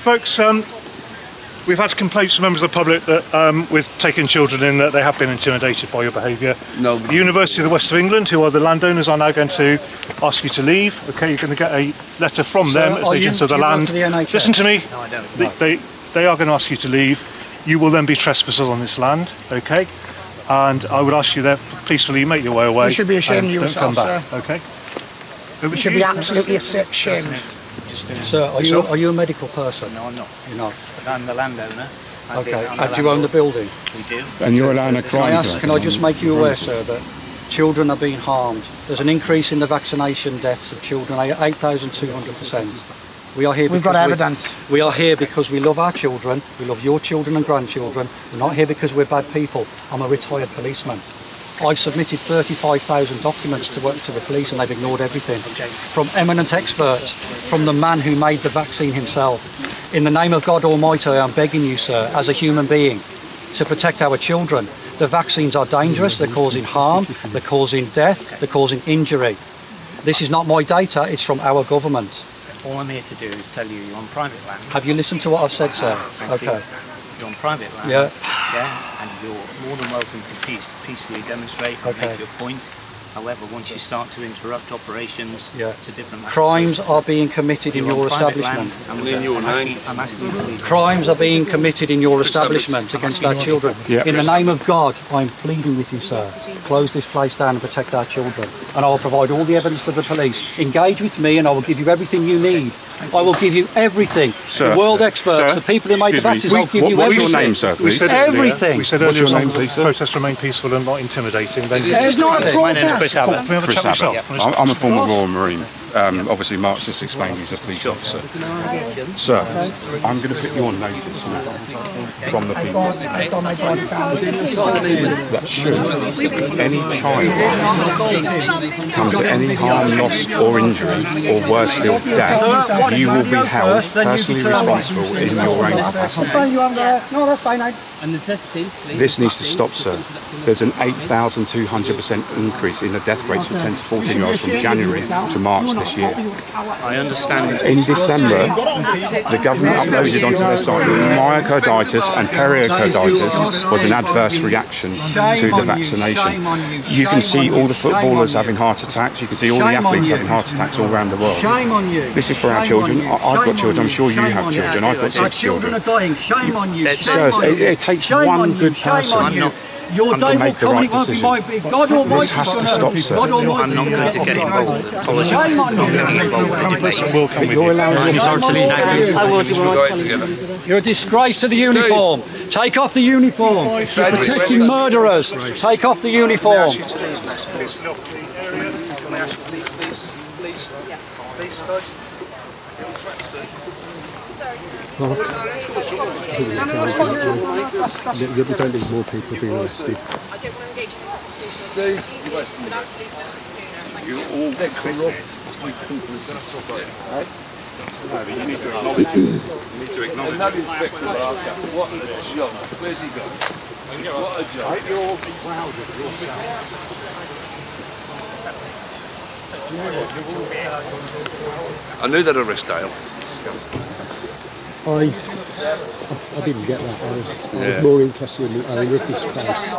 Folks, we've had complaints from members of the public that with taking children in that they have been intimidated by your behaviour. No. The University of the West of England, who are the landowners, are now going to ask you to leave. Okay, you're going to get a letter from them as agents of the land. Listen to me. No, I don't. They are going to ask you to leave. You will then be trespassers on this land. Okay, and I would ask you there, please to make your way away. You should be ashamed and of don't come yourself, back. Okay. You should be absolutely ashamed. sir, are you a medical person? No, I'm not. You're not. But I'm the landowner. Okay. And do you own the building? We do. And you're allowing a crime. Can I just make you aware, sir, that children are being harmed. There's an increase in the vaccination deaths of children, 8,200%. We are here We've because got evidence. We are here because we love our children, we love your children and grandchildren. We're not here because we're bad people. I'm a retired policeman. I've submitted 35,000 documents to the police and they've ignored everything. From eminent experts, from the man who made the vaccine himself. In the name of God Almighty, I am begging you, sir, as a human being, to protect our children. The vaccines are dangerous, they're causing harm, they're causing death, they're causing injury. This is not my data, it's from our government. All I'm here to do is tell you you're on private land. Have you listened to what I've said, sir? Thank Okay. you. You're on private land. Yeah. Yeah, and you're more than welcome to peacefully demonstrate and Okay. make your point. However, once you start to interrupt operations, Yeah. it's a different matter. Crimes are being committed in You're your on private establishment. land, and I'm asking you to leave. Crimes are being committed in your establishment against our children. Yeah. In the name of God, I'm pleading with you, sir. Close this place down and protect our children. And I will provide all the evidence to the police. Engage with me and I will give you everything you need. I will give you everything. Sir. The world experts, Sir. the people who make the Excuse me. vaccines, I'll give you What's everything. your name, sir, We please? said earlier, Everything. we said What's earlier your as name, long as please, the sir? protests remain peaceful and not intimidating, then This is not a My name's protest. Chris Can Abbott. we have a Chris chat with Abbott. yourself? I'm a former Royal Marine. Obviously, Mark's just explained he's a police officer. Sir, I'm going to put you on notice now from the people that should any child come to any harm, loss or injury, or worse still, death, you will be held personally responsible in your own capacity. No, that's fine. And necessities, please. This needs to stop, sir. There's an 8,200% increase in the death rates for 10 to 14-year-olds from January to March this year. I understand. In December, the government uploaded onto their site that myocarditis and pericarditis was an adverse reaction to the vaccination. You can see all the footballers having heart attacks. You can see all the athletes having heart attacks all around the world. Shame on you. This is for our children. I've got children. I'm sure you have children. I've got Our 6 children children. are dying. Shame on you. Sirs, it takes one good person Your to day will make the come right and it won't be decision. my big. God Almighty This has to stop, sir. God Almighty. I'm not going to get involved. Apologies. Shame on I'm you. not getting involved in debate. We'll come with You're you. allowed I will do We'll go out together. You're a disgrace to the uniform. Take off the uniform. You're protecting murderers. Take off the uniform. There'll be plenty more people being arrested. You're all corrupt. You need to acknowledge it. You need to acknowledge it. Inspector Barker, what a job. Where's he gone? What a job. You're all proud of yourself. I knew they'd arrest Dale. I didn't get that. I was Yeah. more interested in the owner of this place